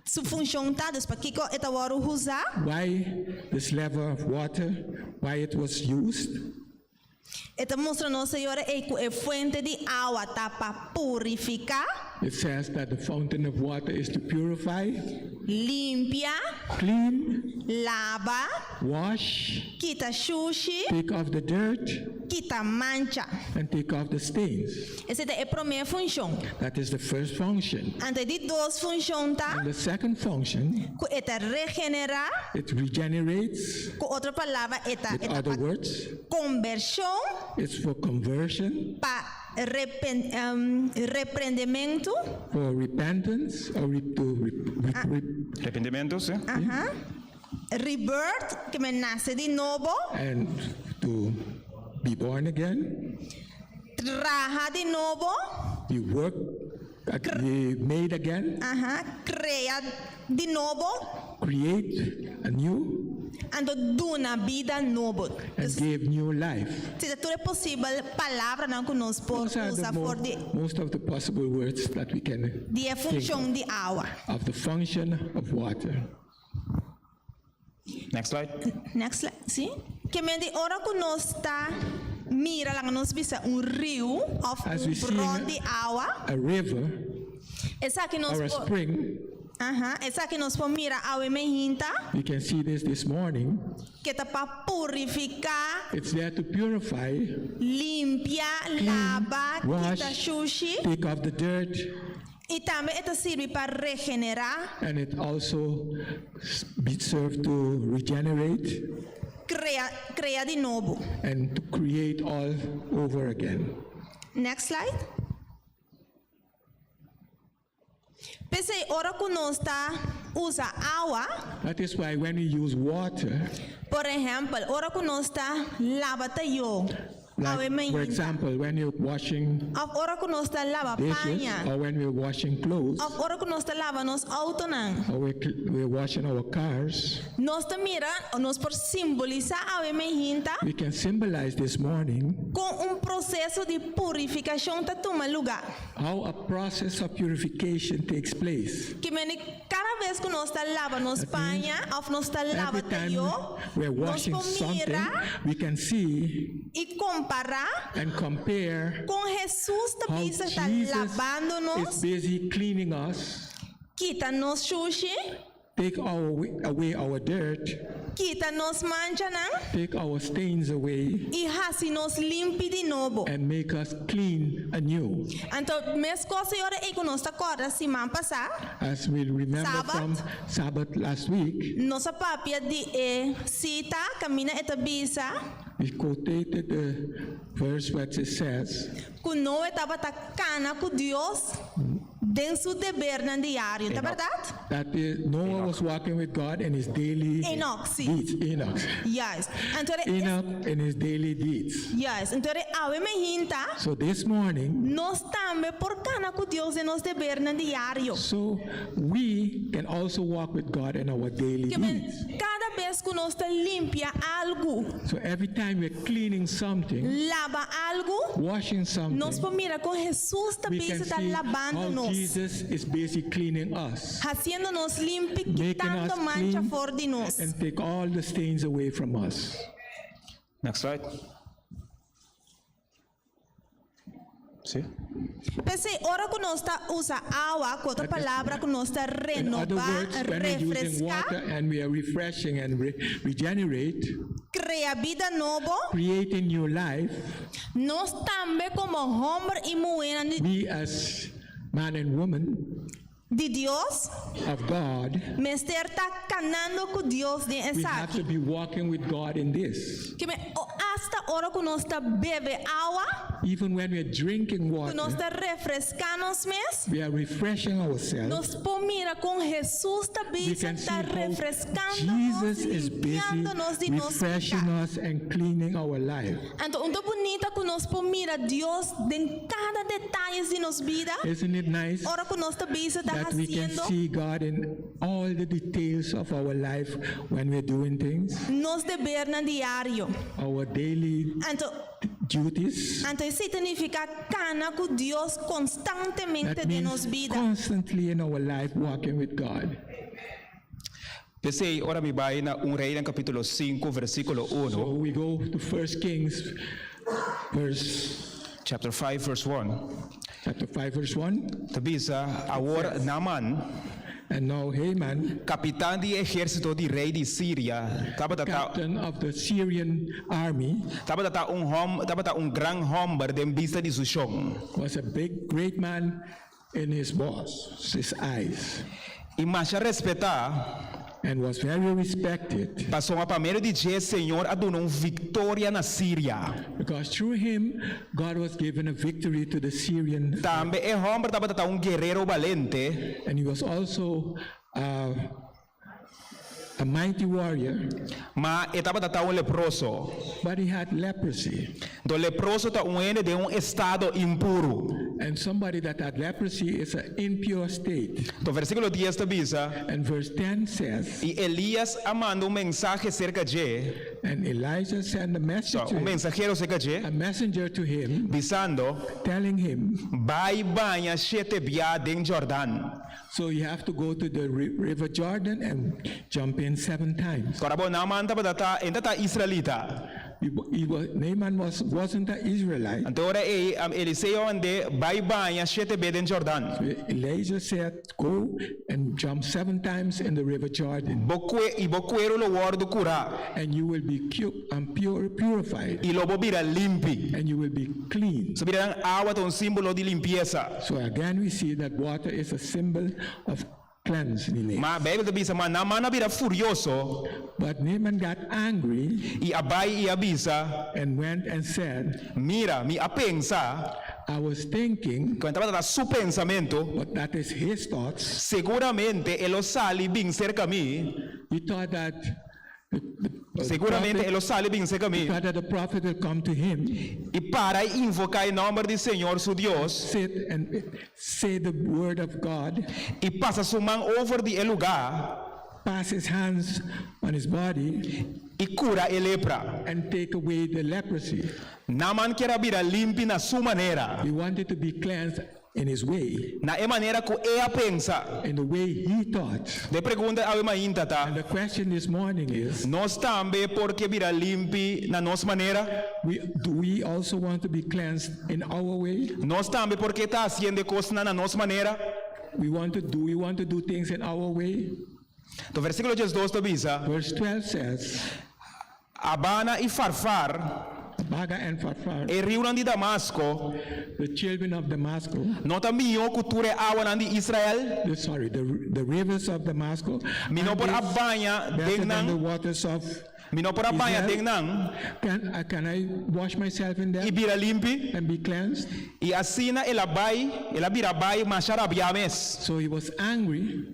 su função tá, dus Paquico é tawaro usar, why this level of water, why it was used, eta mostra no senhora é fuente de água tá para purificar, it says that the fountain of water is to purify, limpia, clean, lava, wash, quita sushi, take off the dirt, quita mancha. and take off the stains. Essa é a primeira função. That is the first function. Antes de duas funções tá, And the second function, que é regenerar, it regenerates. com outra palavra é In other words, conversão, it's for conversion, para repreendimento, for repentance, or Arrependimentos, rebirth, que me nasce de novo, and to be born again, traja de novo, be be made again, crea de novo, create anew, ando duna vida novo. and give new life. Se tudo é possível, palavra não conosco por Those are usar the for most of the possible words that we can de função de água. of the function of water. Next slide. Next slide, sim? Que me de hora conosco está mira lá nós visa rio of As we see bron de água. a river Essa que nós or a spring, essa que nós mira água mehinta you can see this morning. que tá para purificar, It's there to purify, limpar, lavar, wash, quita sushi take off the dirt, e também esta serve para regenerar, and it also be served to regenerate crea de novo. and to create all over again. Next slide. Pensei, ora que nós está usa água, That is why when we use water, por exemplo, ora que nós está lava tayo, água like for mehinta. example, when you're washing Ora que nós está lava dishes, panha. or when we're washing clothes, Ora que nós está lava nos auto não. or we're washing our cars, Nós está mira, nós por simbolizar água mehinta we can symbolize this morning com processo de purificação tá toma lugar. how a process of purification takes place. Que cada vez que nós está lava nos panha, ou nós está lava Every time tayo, we're nós washing something, mira we can see e comparar and compare com Jesus tá how bisa está Jesus lavando-nos, is busy cleaning us, quita-nos sushi, take away our dirt, quita-nos mancha não, take our stains away, e hace-nos limpe de novo. and make us clean anew. Então, mesmo coisa agora é que nós está agora semana passada, As we remember Sabbath. from Sabbath last week, nossa papia de cita, camina eta bisa, we quoted the verse where it says, que não estava tacana com Deus dentro do dever na diário, tá verdade? that Noah was walking with God in his daily Enoch, sim. deeds. Enoch. Yes. Então, Enoch in his daily deeds. yes. Então, a mehinta, So this morning, nós também por cana com Deus em nosso dever na diário. so we can also walk with God in our daily Que deeds. cada vez vez que uno está limpia algo, So every time we're cleaning something, lava algo, washing something, nos podemos mirar con Jesús we también can está see how lavándonos, Jesus is basically cleaning us haciéndonos limpios, Making quitando us mancha clean fuera de nos. and take all the stains away from us. Next slide. Sí. Pues ahora que nos está usa agua, con otra palabra que nos está In other renovar, words, when we're using water refrescar, and we are refreshing and regenerate, crea vida nueva, creating new life, nos también como hombre y mujer we as man and woman de Dios, of God, me está canando con Dios de we esa have to be walking with God in this. que hasta ahora que nos está bebe agua, Even when we're drinking que nos water, está refrescando mes, we are refreshing ourselves. nos mira con Jesús We también can see está how refrescándonos, Jesus is busy limpiándonos de nos refreshing pecados. us and cleaning our life. Entonces, una bonita que nos mira Dios en cada detalle de nos vida. Isn't it nice Ahora que nos está that we can haciendo, see God in all the details of our life when we're doing things, nos deber na diario. our daily Entonces, duties? sí significa cana con Dios constantemente That de means nos vida. constantly in our life walking with God. Pensei, ora mi vai na Rei, no capítulo 5, versículo 1, So we go to 1 Kings, chapter 5, verse 1. chapter 5, verse 1. Tabisa, agora Naaman, And now Haman, capitão de exército de rei de Síria, estava captain of the Syrian army, gran homem de vista de Sushong. was a great man in his boss, his eyes, E mais a respeitar, and was very respected passou a primeiro de dia, Senhor, a donar vitória na Síria. because through him, God was given a victory to the Syrian, Também é homem, estava guerreiro valente, and he was also a mighty warrior, mas estava leproso. but he had leprosy. Do leproso está ene de estado impuro. And somebody that had leprosy is an impure state. Do versículo 10 avisa, And verse 10 says, e Elias manda mensagem cerca de, and Elijah sent a message to him, mensageiro cerca de, a messenger to him, dizendo, telling him, vai banha 7 dias em Jordão. so you have to go to the river Jordan and jump in 7 times. Korabo naman entata Israelita. Naaman wasn't an Israelite. Antora Eliseo ande vai banha 7 dias em Jordão. Elijah said, go and jump 7 times in the river Jordan, Bocuero lo guardo cura. and you will be purified, E lobo vira limpi. and you will be clean. So virarán agua un símbolo de limpieza. So again, we see that water is a symbol of cleansing. Ma Bible bisa ma namana vira furioso But Naaman got angry e abai e avisa, and went and said, mira, mi apensa, I was thinking, quando estava su pensamento, but that is his thoughts. seguramente ele sali bem cerca a mim, He thought that seguramente ele sali bem cerca a mim, the prophet will come to him, e para invocar o nome do Senhor, su Deus, sit and say the word of God, e passa sua mão over de lugar, pass his hands on his body, e cura a lepra. and take away the leprosy. Naman quer vira limpo na sua maneira, He wanted to be cleansed in his way, na maneira que ele pensa. in the way he thought. De pergunta ao mainta tá, And the question this morning is, nós também porque vira limpo na nossa maneira, do we also want to be cleansed in our way? nós também porque está haciendo coisas na nossa maneira. We want to do things in our way? Do versículo 12 avisa, Verse 12 says, Abana e Farfar, Baga and Farfar, e rio de Damasco, the children of Damascus, não também o cultura água de Israel, the rivers of Damascus, mino por a banha better than the dengnang, waters of mino por a banha Israel. dengnang, Can I wash myself in e them vira limpi, and be cleansed? e assina ela vira bai, macharabiames. So he was angry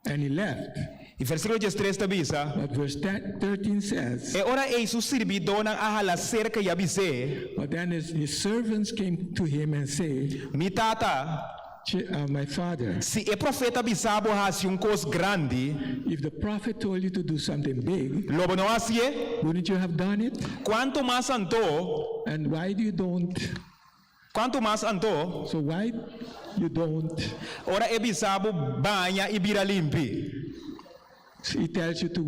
and he left. E versículo 13 avisa, But verse 13 says, e ora ei su servidor nang ahala cerca e avise, but then his servants came to him and say, mi tata, my father, Se o profeta bisabo hasi coisa grande, if the prophet told you to do something big, lobo não hasi, wouldn't you have done it? quanto mais anto, And why do you don't? quanto mais anto, So why you don't? ora e bisabo banha e bira limpi. He tells you to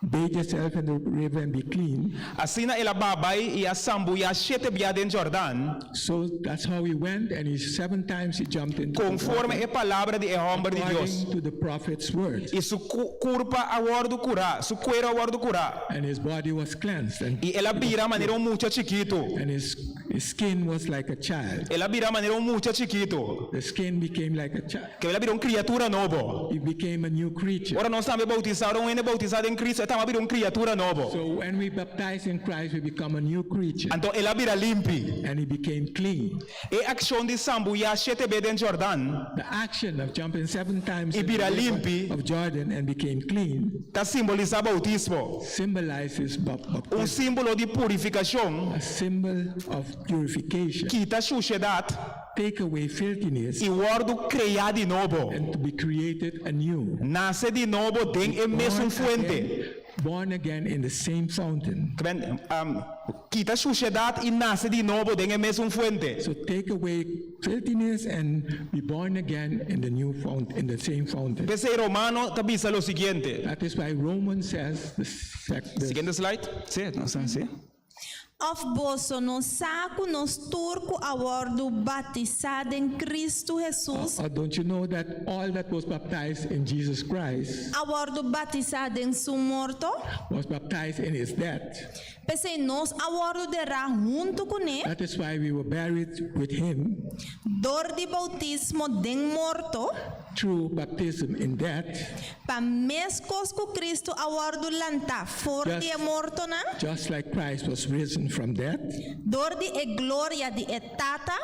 bathe yourself in the river and be clean. Assim na ela babay e a sambu e a sete biada em Jordan, So that's how he went, and 7 times he jumped into the conforme water, a palavra de homem de Deus. according to the prophet's word. E su curpa a wordo cura, su cuero a wordo cura. And his body was cleansed, E ela bira maneira muito chiquito. and his skin was like a child. Ela bira maneira muito chiquito. The skin became like a child. Que ela bira criatura novo. He became a new creature. Ora nós estamos bautizados, não é bautizado em Cristo, estamos bira criatura novo. So when we baptize in Christ, we become a new creature, Então ela bira limpi. and he became clean. E ação de sambu e a sete biada em Jordan, The action of jumping 7 times in the Ibira river limpi. of Jordan and became clean está simboliza bautismo. symbolizes baptism, Símbolo de purificação, a symbol of purification. quita suciedade Take away filthiness e wordo criar de novo. and to be created anew. Nasce de novo tem a mesma fuente. Born again in the same fountain. Quita suciedade e nasce de novo tem a mesma fuente. So take away filthiness and be born again in the new fountain, in the same fountain. Pensei Romano tabisa lo siguiente. That is why Romans says the Siguiente slide. Sí, no sé, sí. Of boso nos saco nos turco a bordo batizado em Cristo Jesus, or don't you know that all that was baptized in Jesus Christ a bordo batizado em su morto, was baptized in his death? pensei nós a bordo derá junto com ele, That is why we were buried with him dor de bautismo den morto, through baptism in death, para mescos com Cristo a bordo lanta for Just- de morto na, just like Christ was risen from death dor de e glória de etata,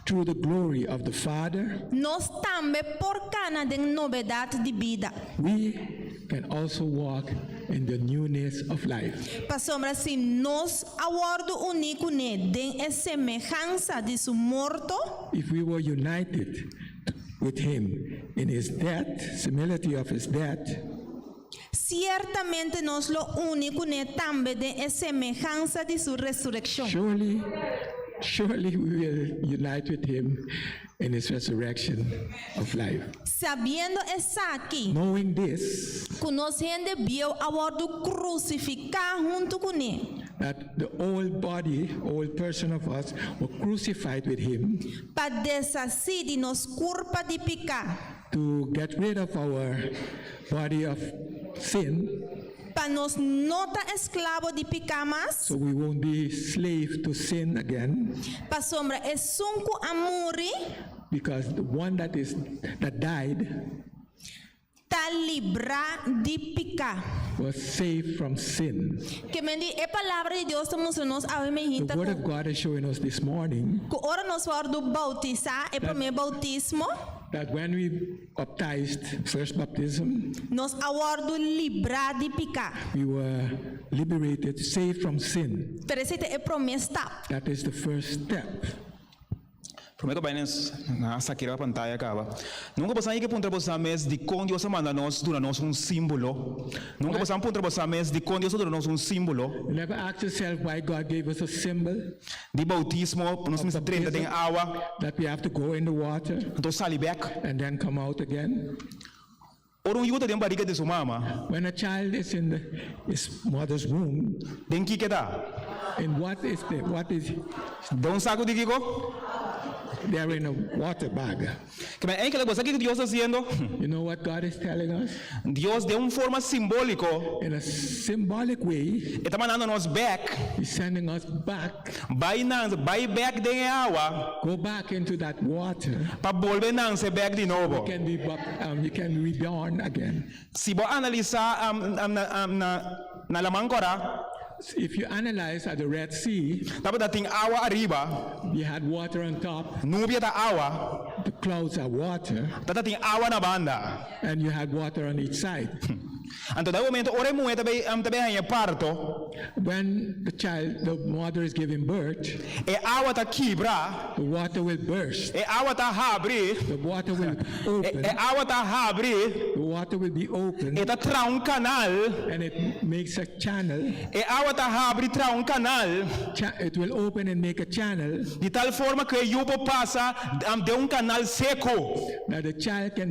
through the glory of the Father. nós também por cana de novidade de vida. We can also walk in the newness of life. Para sombra se nós a bordo único ne den e semelhança de su morto, If we were united with him in his death, similarity of his death, ciertamente nos lo único ne tambe de e semelhança de su resurrección. surely we will unite with him in his resurrection of life. Sabiendo essa aqui, Knowing this, conhecendo vio a bordo crucificar junto com ele, that the old body, old person of us, were crucified with him para desasir de nos culpa de pecar, to get rid of our body of sin, para nos nota esclavo de pecar mais, so we won't be slave to sin again, para sombra é sunco a muri, because the one that died ta libra de pecar. was saved from sin. Que me di, é palavra de Deus estamos nos a ver me The word of God is showing us this morning que ora nos do bautizar, é primeiro bautismo, that when we baptized, first baptism, nos aguardo librar de pecar. we were liberated, saved from sin. Pero esse é o primeiro step. That is the first step. Prometo bem nessa aqui a pantalla acaba. Nunca passamos que ponta você mes de quando Deus manda nós dura nós símbolo. Nunca passamos ponta você mes de quando Deus dura nós símbolo. You never ask yourself why God gave us a symbol De bautismo, nós temos 30 tem água, that we have to go in the water então sali back. and then come out again. Ora yuta tem barriga de sua mama. When a child is in his mother's womb, Tem que dá. and what is Dá saco de kiko. they're in a water bag. Que bem, é que coisa que Deus está fazendo. You know what God is telling us? Deus de forma simbólica, In a symbolic way, está mandando nós back. He's sending us back. Vai back de água Go back into that water. para volver nanse back de novo. You can be reborn again. Se você analisar na Lamancora, If you analyze at the Red Sea, dapat dating água arriba, you had water on top, nubia ta água, the clouds are water, dating água na banda. and you had water on each side. Anto da momento ore moe tabe hanya parto When the mother is giving birth, e awa ta kibra the water will burst. e awa ta habri The water will open. e awa ta habri The water will be open, e ta tra un canal and it makes a channel. e awa ta habri tra un canal It will open and make a channel de tal forma que yupo pasa de un canal seco. that the child can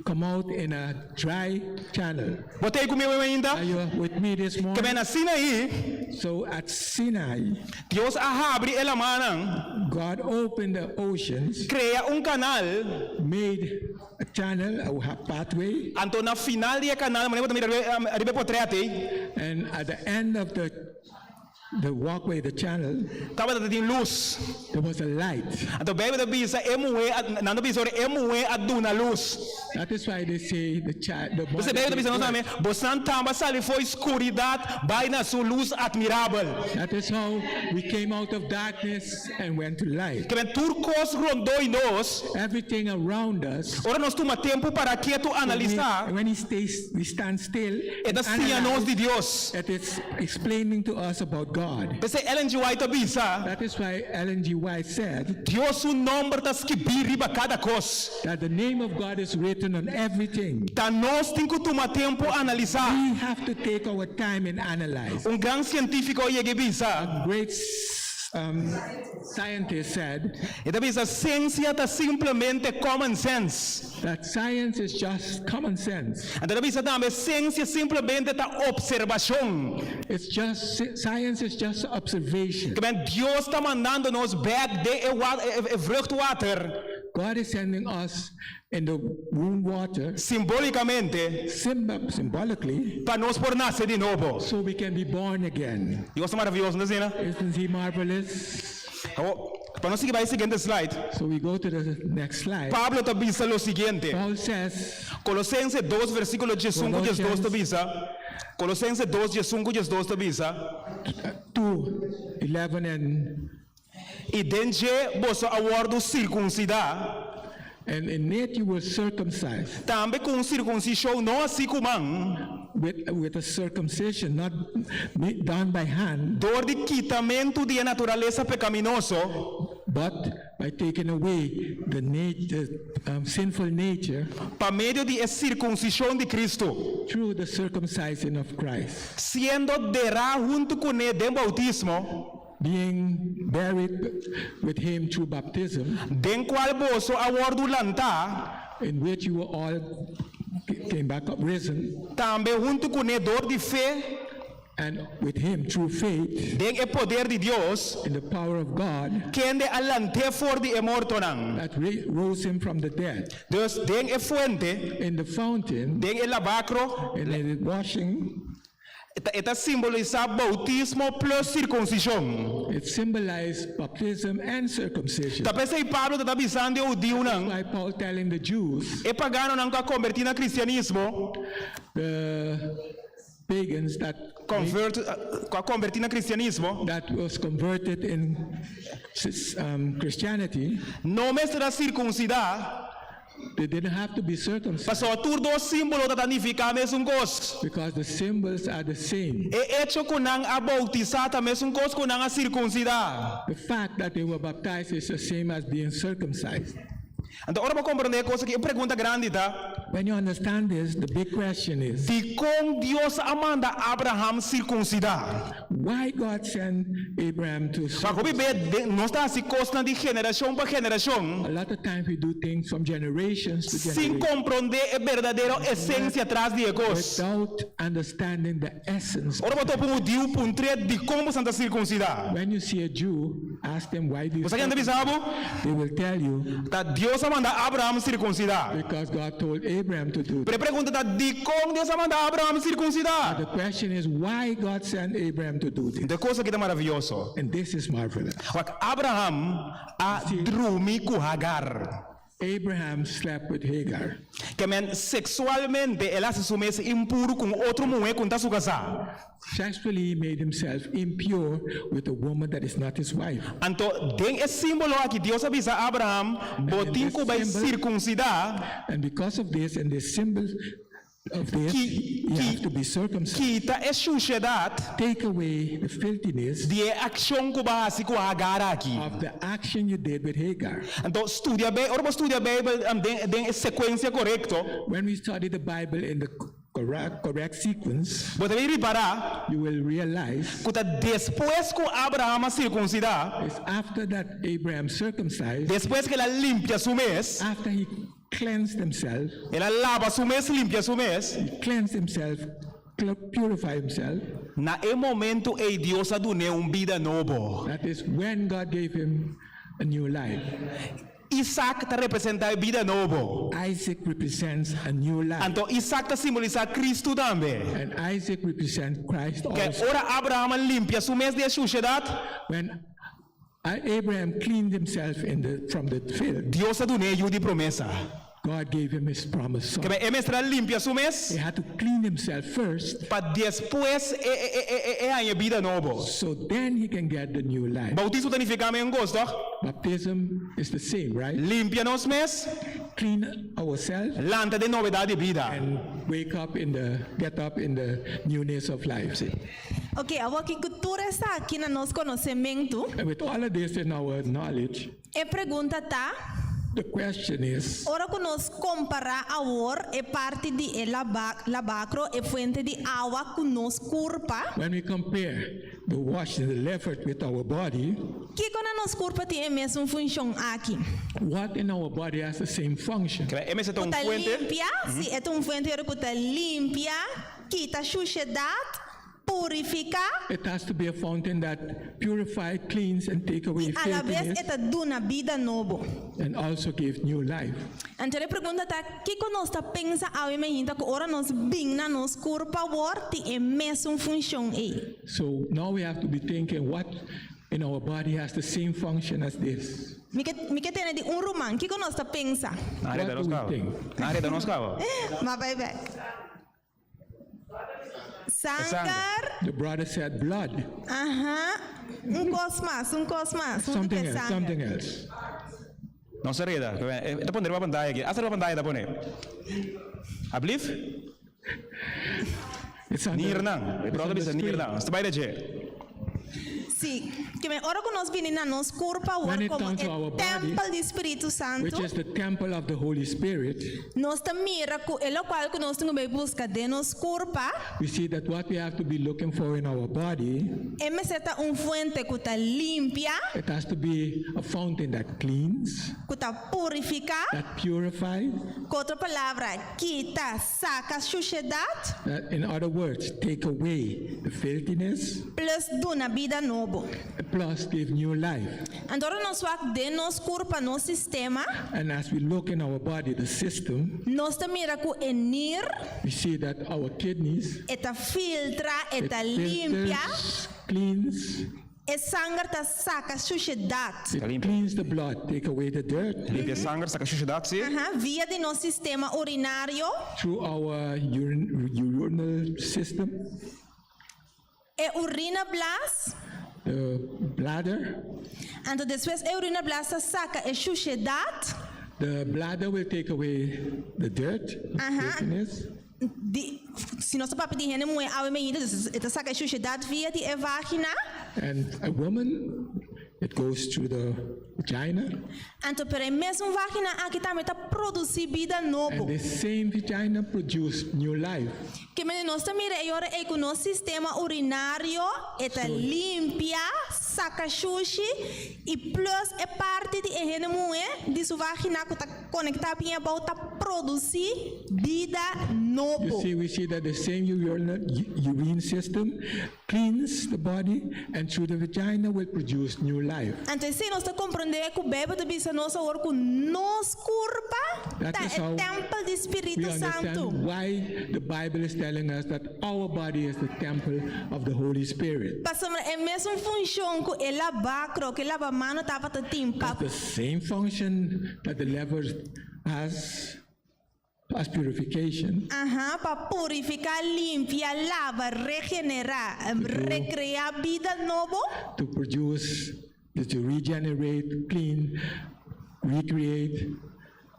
come out in a dry channel. Botei comigo ainda? Are you with me this Que morning? ben assim aí, So at Sinai, Deus abre ela manang, God opened the oceans, cria un canal, made a channel, a pathway, anto na final dia canal, mas também arriba potrete, and at the end of the walkway, the channel, tava de luz. there was a light. Anto bebe da bisa nando bisa emue aduna luz. That is why they say the Você bebe da bisa não sabe, bosan tamba sali foi escuridade, vai na sua luz admirável. That is how we came out of darkness and went to light. Que ben turcos rondou nós. Everything around us, Ora nós toma tempo para quieto analisar. when we stand still, É da nós de Deus. it is explaining to us about God. Você Ellen G. White bisa, That is why Ellen G. White said Deus o nome tá escrito riba cada coisa. that the name of God is written on everything. Tá nós tem que tomar tempo analisar. We have to take our time and analyze. Grande científico aí que bisa, Great scientist said e da bisa ciência tá simplesmente common sense. that science is just common sense. Então da bisa também ciência simplesmente tá observação. Science is just observation. Que ben Deus tá mandando nós back de vruchtwater God is sending us in the womb water simbolicamente symbolically para nós por nascer de novo. so we can be born again. Deus é maravilhoso, não é assim? Isn't he marvelous? Para nós seguir para o seguinte slide. So we go to the next slide. Pablo tá bisa lo seguinte. Paul says, Colossenses 2, versículo 15, 12 tá bisa. Colossenses 2, 15, 12 tá bisa. 2:11 and E dentro você aguarda circuncidar. and in it you were circumcised Também com circuncisão não assim como with a circumcision not done by hand, dor de quitamento de natureza pecaminoso, but by taking away the sinful nature para meio de circuncisão de Cristo, through the circumcision of Christ, sendo derá junto com ele de bautismo, being buried with him through baptism, den qual você aguarda lantar, in which you were all came back up risen, também junto com ele dor de fé, and with him through faith den é poder de Deus, in the power of God que ande alante for de morto não. that rose him from the dead, Deus den é fuente, in the fountain, den é lavacro, in the washing. está simbolizar bautismo plus circuncisão. It symbolized baptism and circumcision. Tá pensando Pablo tá avisando o Dio não, Why Paul telling the Jews, é pagano não que convertir na cristianismo, the pagans that convertir na cristianismo, was converted in Christianity, não mesmo da circuncidar, they didn't have to be circumcised passou tudo o símbolo da danificar mesmo coisa. because the symbols are the same. E hecho com não a bautizar também mesmo coisa com não a circuncidar. The fact that they were baptized is the same as being circumcised. Então, ora para compreender coisa que é pergunta grande, tá? When you understand this, the big question is, De como Deus amanda Abraham circuncidar? why God sent Abraham to Para como ver, não está assim costa de geração para geração, A lot of times we do things from generations to sem generations compreender a verdadeira essência atrás de coisa. without understanding the essence. Ora para o Dio puntre de como santa circuncidar. When you see a Jew, ask them why do you Você ainda sabe? They will tell you Tá Deus amanda Abraham circuncidar. because God told Abraham to do that. Pero pergunta tá de como Deus amanda Abraham circuncidar. The question is why God sent Abraham to do this. De coisa que é maravilhoso. And this is marvelous. Abraham a dormi com Hagar. Abraham slept with Hagar. Que men sexualmente ela se sumesse impuro com outro mulher com su casar. Sexually, he made himself impure with a woman that is not his wife. Então, tem esse símbolo aqui, Deus avisa a Abraham, botinho vai circuncidar, And because of this and this symbol, of this, you have to be circumcised. Kita é suciedade Take away the filthiness de ação que base com Agar aqui. of the action you did with Hagar. Então, estudia bem, ora estudia bem, tem sequência correta. When we study the Bible in the correct sequence, Você vai reparar you will realize que depois que Abraão circuncidar, it's after that Abraham circumcised, depois que ela limpia seu mês, after he cleansed himself, ela lava seu mês, limpia seu mês, cleansed himself, purify himself, na momento é Deus deu vida nova. that is when God gave him a new life. Isaac representa a vida nova. Isaac represents a new life. Então Isaac simboliza Cristo também. And Isaac represents Christ Que also. ora Abraão limpia seu mês de suciedade, When Abraham cleaned himself from the field, Deus deu de promessa. God gave him his promised son. Que é mestra limpia seu mês, He had to clean himself first, para depois a vida nova. so then he can get the new life. Bautismo significa em gosto. Baptism is the same, right? Limpia nos mês, Clean ourselves lanta de novidade de vida. and get up in the newness of life. See? Ok, a que cultura está aqui no nosso conhecimento. And with all of this in our knowledge, E pergunta tá, the question is, ora que nós comparar a or é parte de labacro é fonte de água que nos curpa. when we compare the washing, the effort with our body, Que quando nos curpa tem a mesma função aqui. what in our body has the same function? Que é mestra Puta fuente, limpia, se é um fonte que puta limpia, quita suciedade, purifica, It has to be a fountain that purifies, cleans, and take away a la vez filthiness, é duna vida novo. and also gives new life. Então a pergunta tá, que nós tá pensa ao imagina que ora nós bingna nos curpa war tem a mesma função aí. So now we have to be thinking what in our body has the same function as this. Me que tem de romano, que nós tá pensa? na área da What do nossa we cava. think? Na área da nossa cava. Mas vai back. Sangar, The brother said blood, cosmas, something else, something else. Não se reda. Está pondo a pantalla aqui. Asa a pantalla está pondo. Ablif? It's under, Nirnang. it's Brother on the bisa screen. nirnang. Está baile je. sim, que me ora que nós vinimos nos curpa war When it como comes to our o body, templo do Espírito which Santo. is the temple of the Holy Spirit, Nós também mira que é o qual que nós temos que buscar de nos curpa. we see that what we have to be looking for in our body, É meseta fuente que está limpia, it has to be a fountain that cleans, que está purifica, that purifies, com outra palavra, quita, saca a suciedade, that, in other words, take away the filthiness, plus duna vida novo. plus give new life. Então nós vamos de nos curpa no sistema, And as we look in our body, the system, nós também mira que é nir, we see that our kidneys, eta filtra, it eta limpia, filters, cleans, e sangue ta saca a suciedade. it cleans the blood, take away the dirt Limpia sangue, saca suciedade, sim. Via de nosso sistema urinário, through our urinal system, e urina blas, the bladder. então depois a urina blas ta saca a suciedade, The bladder will take away the dirt, filthiness, se nosso papo de rene moe ao meio ita saca a suciedade via de vagina, and a woman, it goes through the vagina, então para a mesma vagina aqui também tá produzir vida novo. and the same vagina produce new life. Que me nós também agora é que o nosso sistema urinário está limpia, saca sushi e plus é parte de rene moe de sua vagina que tá conectada bem para produzir vida You novo. see, we see that the same urine system cleans the body, and through the vagina will produce new life. Então, se nós compreender que o bebê de bisa nossa hora que nos curpa, That tá is é how templo do We Espírito Santo. understand why the Bible is telling us that our body is the temple of the Holy Spirit. Passamos é mesmo função que ela bacro, que ela mano tava te timpa. The same function that the lever has as purification, Para purificar, limpar, lavar, regenerar, recriar vida novo. to produce, to regenerate, clean, recreate,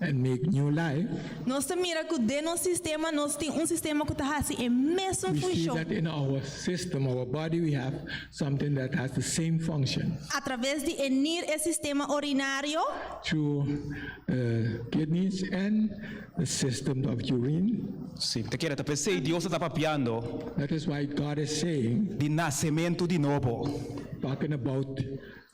and make new life, nós mira que dentro do sistema nós tem sistema que está assim, é mesmo we see função. that in our system, our body, we have something that has the same function. Através de unir esse sistema urinário, Through kidneys and the system of urine. Sim, te quero, te pensei, Deus está papiando That is why God is saying, de nascimento de novo. talking about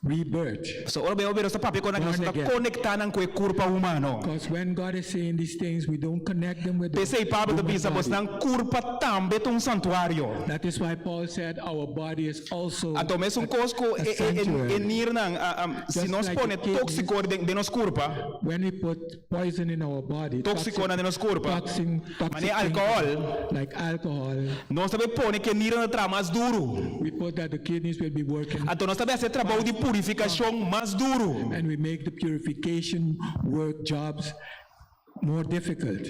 rebirth. So, ora bem, está papi quando nós Born está again. conectando com o corpo humano. Because when God is saying these things, we don't connect them with the Pensei, Pablo, te human pensa, você body. não corpo também um santuário. That is why Paul said our body is also Então, mesmo cosco, a sanctuary. se Just nós like põe the kidneys. tóxico de nos corpo, When we put poison in our body, tóxico de nos corpo, toxic mas things alcohol, like alcohol, nós também põe que nira na trama mais duro. we put that the kidneys will be working, Então, nós também fazemos trabalho de purificação mais duro. and we make the purification work jobs more difficult.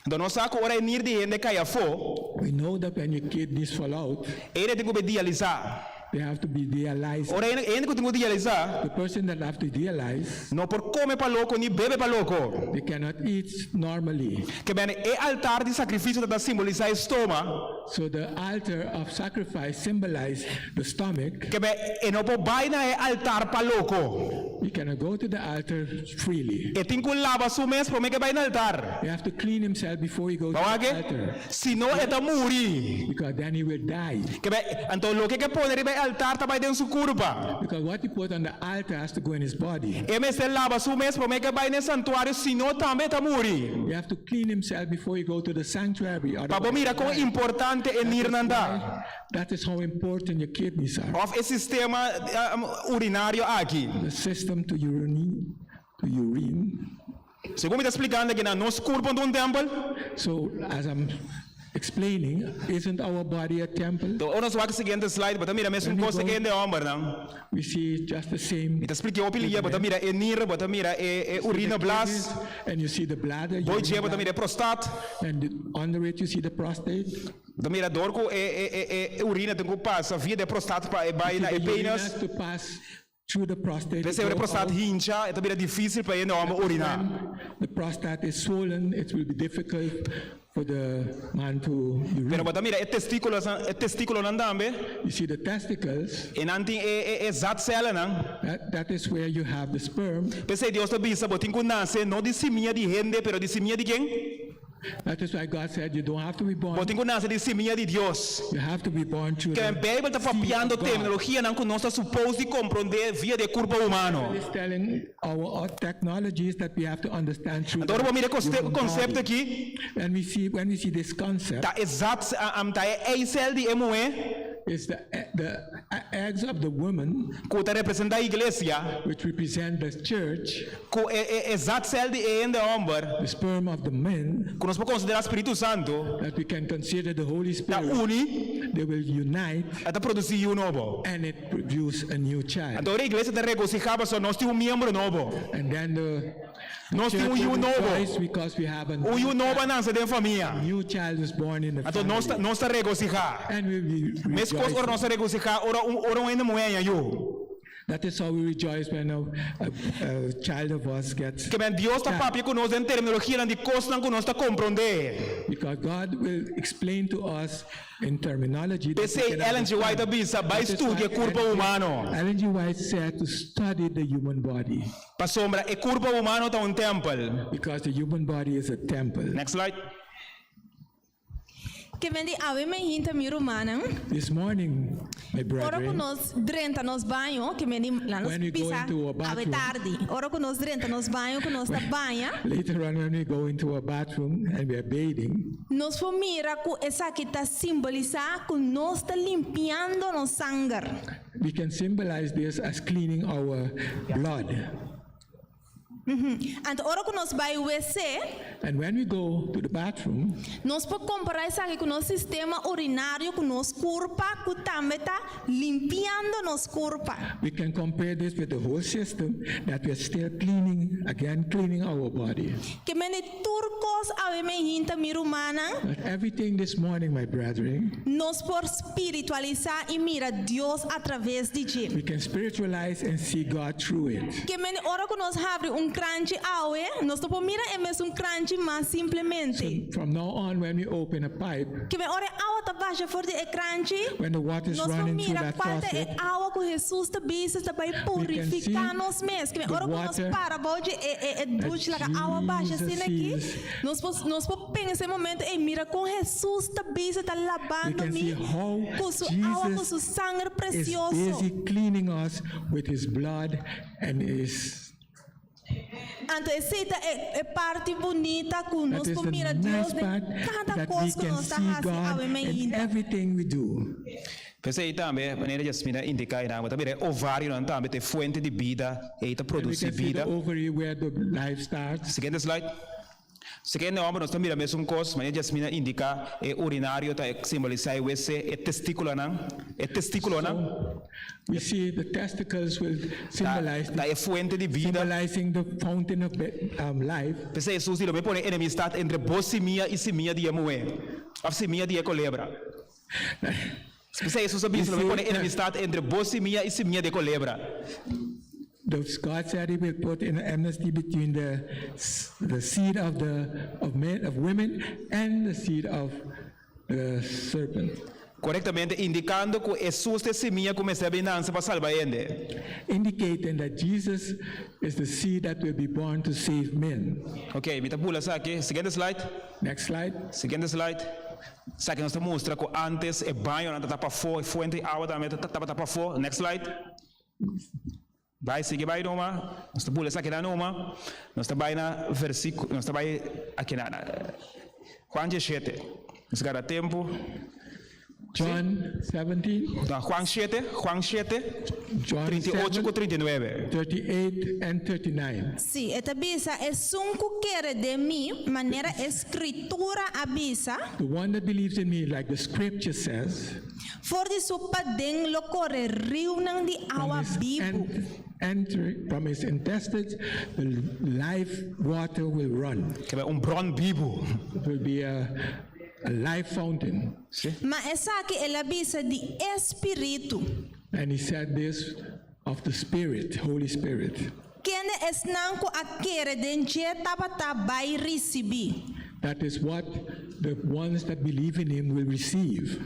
Então, nós sabemos que ora nir de gente caia fo, We know that when your kidneys fall out, ele tem que dialisar. they have to be dialyzed. Ora, ele que tem que dialisar, The person that have to dialyze, não por comer para louco, nem beber para louco. they cannot eat normally. Que bem, é altar de sacrifício para simbolizar o estômago. So the altar of sacrifice symbolize the stomach. Que bem, e não por baina é altar para louco. You cannot go to the altar freely. E tem que lavar sua mesa para que vai no altar. You have to clean himself before you go to Vamos the aqui? altar, Se não, é morir. because then he will die. Que bem, então o que põe no altar também dentro sua curva. Because what you put on the altar has to go in his body. E mas ele lava sua mesa para que vai no santuário, se não também morir. You have to clean himself before you go to the sanctuary. Para otherwise mira you quão die. importante é ir andar. That is how important your kidneys are. Of esse sistema urinário aqui. The system to urine. Segundo me está explicando que na nosso corpo de templo, So as I'm explaining, isn't our body a temple? então nós vamos seguinte slide, mas mira mesmo coisa que é de homem, não? We see just the same. Me está explicando o pilia, mas mira é nira, mas mira é urina blas, And you see the bladder, boi urine dia, mas bladder, mira é prostate, and under it you see the prostate. mas mira dorco é urina tem que passar via de prostate para vai na The urine has apenas, to pass through the prostate. se to o go prostate out. hincha, então mira difícil para ir no homem urinar. When the prostate is swollen, it will be difficult for the man to Pero urine. mas mira é testículo não também, You see the testicles, e não tem é zat célula, não? that is where you have the sperm. Pensei Deus te bisa, botin que nasce não de semilla de gente, pero de semilla de quem? That is why God said you don't have to be born. Botin que nasce de semilla de Deus. You have to be born through Que a the Bíblia está papiando God. tecnologia não que nós estamos suposto compreender via de corpo humano. It's telling our technologies that we have to understand through Então, vamos mirar o human conceito body. aqui. When we see this concept, Tá exato, tá é céu de MOE, it's the eggs of the woman, que está representa a igreja, which represent the church, que é exato céu de homem, the sperm of the men, que nós podemos considerar Espírito Santo, that we can consider the Holy tá Spirit. uni, They will unite até produzir um novo. and it produce a new child. Então a igreja te regocijava só nós temos membro novo. And then the Nós church temos will novo. rejoice because we have a Novo nasce de família. new child is born in the Então nós family. está regocijar. And we will Mas coisa ora rejoice. nós regocijar, ora ainda moenha eu. That is how we rejoice when a child of us gets, Que bem Deus está papi conosco em terminologia de coisa não conosco está compreender. because God will explain to us in terminology. that we Pensei can Ellen G. White understand. bisa, vai That is estudar why corpo humano. Ellen G. White said to study the human body, Para sombra, e corpo humano está templo. because the human body is a temple. Next slide. que vem de ave me hinta mi rumana. This morning, my Ora que brethren, nós drenta nos banho, que vem de lá nos When we go pisa into a ave bathroom. tarde. Ora que nós drenta nos banho, que nós tá banha. later on when we go into a bathroom and we are bathing, Nós vamos mirar que essa aqui está simbolizar que nós está limpiando nos sangue. we can symbolize this as cleaning our blood. Então, ora que nós vai ao WC, And when we go to the bathroom, nós podemos comparar isso aqui com o nosso sistema urinário, com o nosso corpo, que também está limpando nosso corpo. we can compare this with the whole system that we are still cleaning our body. Que me turcos ave me hinta mi rumana, But everything this morning, my brethren, nós por espiritualizar e mira Deus através de ti. we can spiritualize and see God through it. Que me ora que nós abre crunchy awe, nós não podemos mirar é mesmo crunchy mas simplesmente. From now on, when we open a pipe, Que me ora awa tá baixa for de crunchy. when the water is Nós vamos running through mirar that qual faucet, é awa que Jesus tá bisa tá vai purificar nós mesmos. Que me the ora que nós water para bode duche lá awa baixa assim Jesus aqui. is. Nós podemos pensar esse momento, mira com Jesus tá bisa tá we lavando can see me how com sua awa com seu Jesus sangue is precioso. busy cleaning us with his blood and his. Então essa é parte bonita que nós That is the mira Deus nice de part cada that we coisa que can nós tá see fazendo God awe me in everything we do. Pensei também, maneira Jasmina indicar na também é ovário não também tem fonte de vida, e tá We produz can see vida. the ovary where the life starts. Seguinte slide. Seguinte homem nós também mesmo coisa, maneira Jasmina indicar é urinário tá simbolizar o é testículo não, é testículo não. So we see the testicles will symbolize Tá é fonte de vida. symbolizing the fountain of life. Pensei Jesus ele me põe enemistade entre você e se minha de moé. A se minha de colebra. Pensei Jesus ele me põe enemistade entre você e se minha de colebra. God said He will put an amnesty between the seed of men of women and the seed of the serpent, Corretamente indicando que Jesus te semia começa a benança para salvar ele. indicating that Jesus is the seed that will be born to save men. Ok, me tá pula aqui. Seguinte slide. Next slide. Seguinte slide. Sabe nós mostra que antes é banho, não tá para fora, fonte de água também tá para fora. Next slide. Vai seguir vai numa. Nós tá pula aqui na numa. Nós tá vai na versículo, nós tá vai aqui na Juan 17. Nós gara tempo. John 17. Juan 7, John 38 com 7, 39. 38 and 39. Sim, esta bisa é sunco quer de mim, maneira escritura avisa, The one that believes in me, like the scripture says, for de su padeng lo corre rio nang di awa bibo. from his intestines, the life water will run. Que é bron vivo. It will be a life fountain. Mas essa aqui ela avisa de espírito. And he said this of the Spirit, Holy Spirit. Quem es nanco a querer denje tabata vai receber. That is what the ones that believe in him will receive.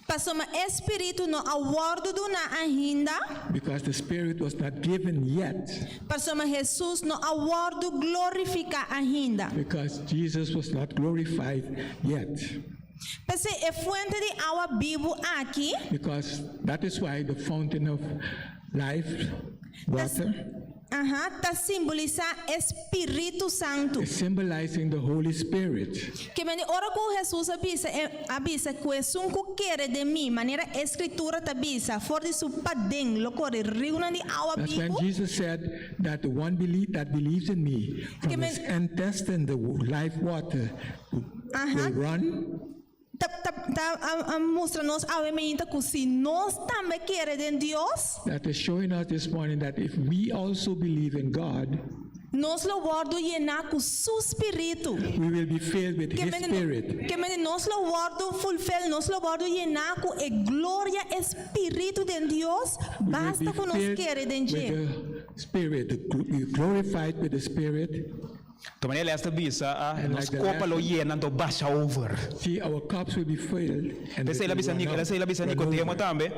Passou espírito no awardo do na ainda. Because the Spirit was not given yet. Passou Jesus no awardo glorifica ainda. Because Jesus was not glorified yet. Pensei é fonte de água vivo aqui. Because that is why the fountain of life, water, Tá simbolizar Espírito Santo. is symbolizing the Holy Spirit. Que me ora com Jesus avisa que é sunco quer de mim, maneira escritura te avisa, for de su padeng lo corre rio na de água That's when vivo. Jesus said that the one that believes in me, from his intestine the life water will run. Mostra-nos a menina que se nós também queremos de Deus, That is showing us this morning that if we also believe in God, nós lo guardo llenar com su espírito. we will be filled with His Spirit. Que nós lo guardo fulfill, nós lo guardo llenar com a glória espírito de Deus. We will Basta be que nós filled queremos de with the Spirit, be glorified with the Spirit. De maneira esta bisa, And nós like the copa lo last llenan do baixa over. See, our cups will be filled. And Pensei lá they will bisa run out, Nicodemo run over. também.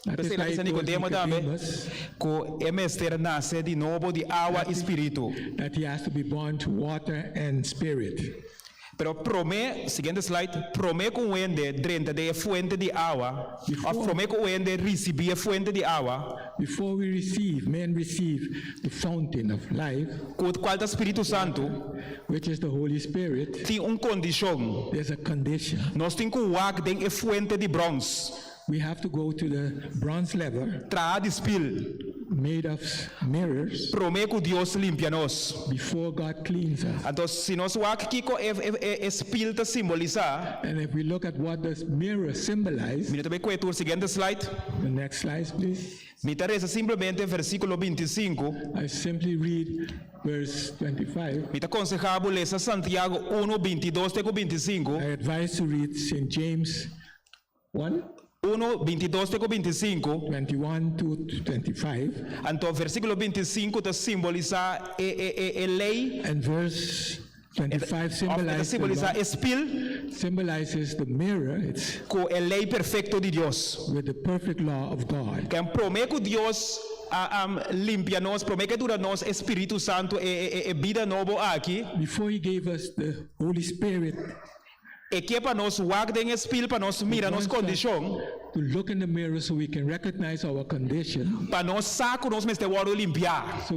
That is Pensei lá why bisa it was Nicodemo também. Nicodemus Que é mestre nasce de novo de água e espírito. that he has to be born to water and spirit. Pero promé, seguinte slide, promé com o ende dentro de fonte de água, ou promé com o ende receber a fonte de água, Before we receive, men receive the fountain of life, com o qual o Espírito Santo which is the Holy Spirit. tem condição. There's a condition. Nós temos que walk em a fonte de bronze, We have to go to the bronze lever trazer despil, made of mirrors promé que Deus limpa nós. before God cleans us. Então, se nós walk aqui com a espil te simbolizar, And if we look at what the mirror symbolizes, mira também com o seguinte slide, the next slide, please. me interessa simplesmente versículo 25, I simply read verse 25. me aconselhava ler Santiago 1, 22 até 25, I advise to read St. James 1. 1, 22 até 25. 21 to 25. Então, versículo 25 te simboliza a lei, And verse 25 simboliza a espírito symbolizes the mirror. It's com a lei perfeita de Deus. with the perfect law of God. Que promete que Deus limpia nós, promete que dura nós Espírito Santo e vida nova aqui. Before he gave us the Holy Spirit, E que para nós walk em espírito, para nós mirar nossa condição, to look in the mirror so we can recognize our condition. para nós saco nós mesmo word limpiar. So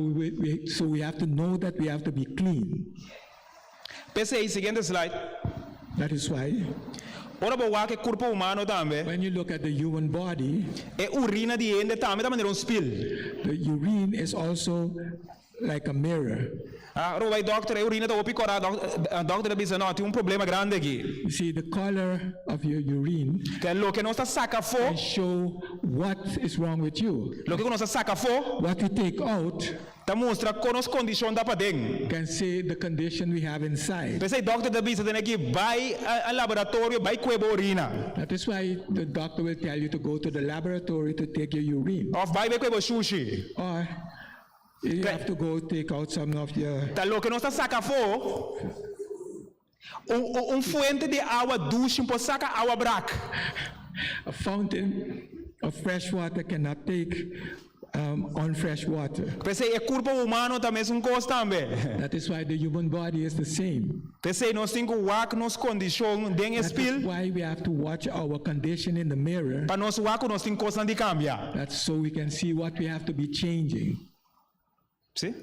we have to know that we have to be clean. Pensei, seguinte slide. That is why Ora bo walk corpo humano também. when you look at the human body, E urina di ende também da maneira spill. the urine is also like a mirror. Ora vai doctor, e urina da opi cora, doctor bisa no, tem problema grande aqui. You see, the color of your urine Que lo que nós saca fo, can show what is wrong with you. lo que nós saca fo, What you take out ta mostra con nos condição da padeng. can say the condition we have inside. Pensei doctor da bisa tem aqui vai al laboratório, vai cueba urina. That is why the doctor will tell you to go to the laboratory to take your urine. Of vai cueba sushi. Or you have to go take out some of your... Ta lo que nós saca fo, fuente de água ducha, po saca água braca. A fountain of fresh water cannot take on fresh water. Pensei e corpo humano também é coisa também. That is why the human body is the same. Pensei nós temos que walk nos condição de That is espírito. why we have to watch our condition in the mirror. Para nós walk nós temos coisa de cambiar. That's so we can see what we have to be changing. Sim?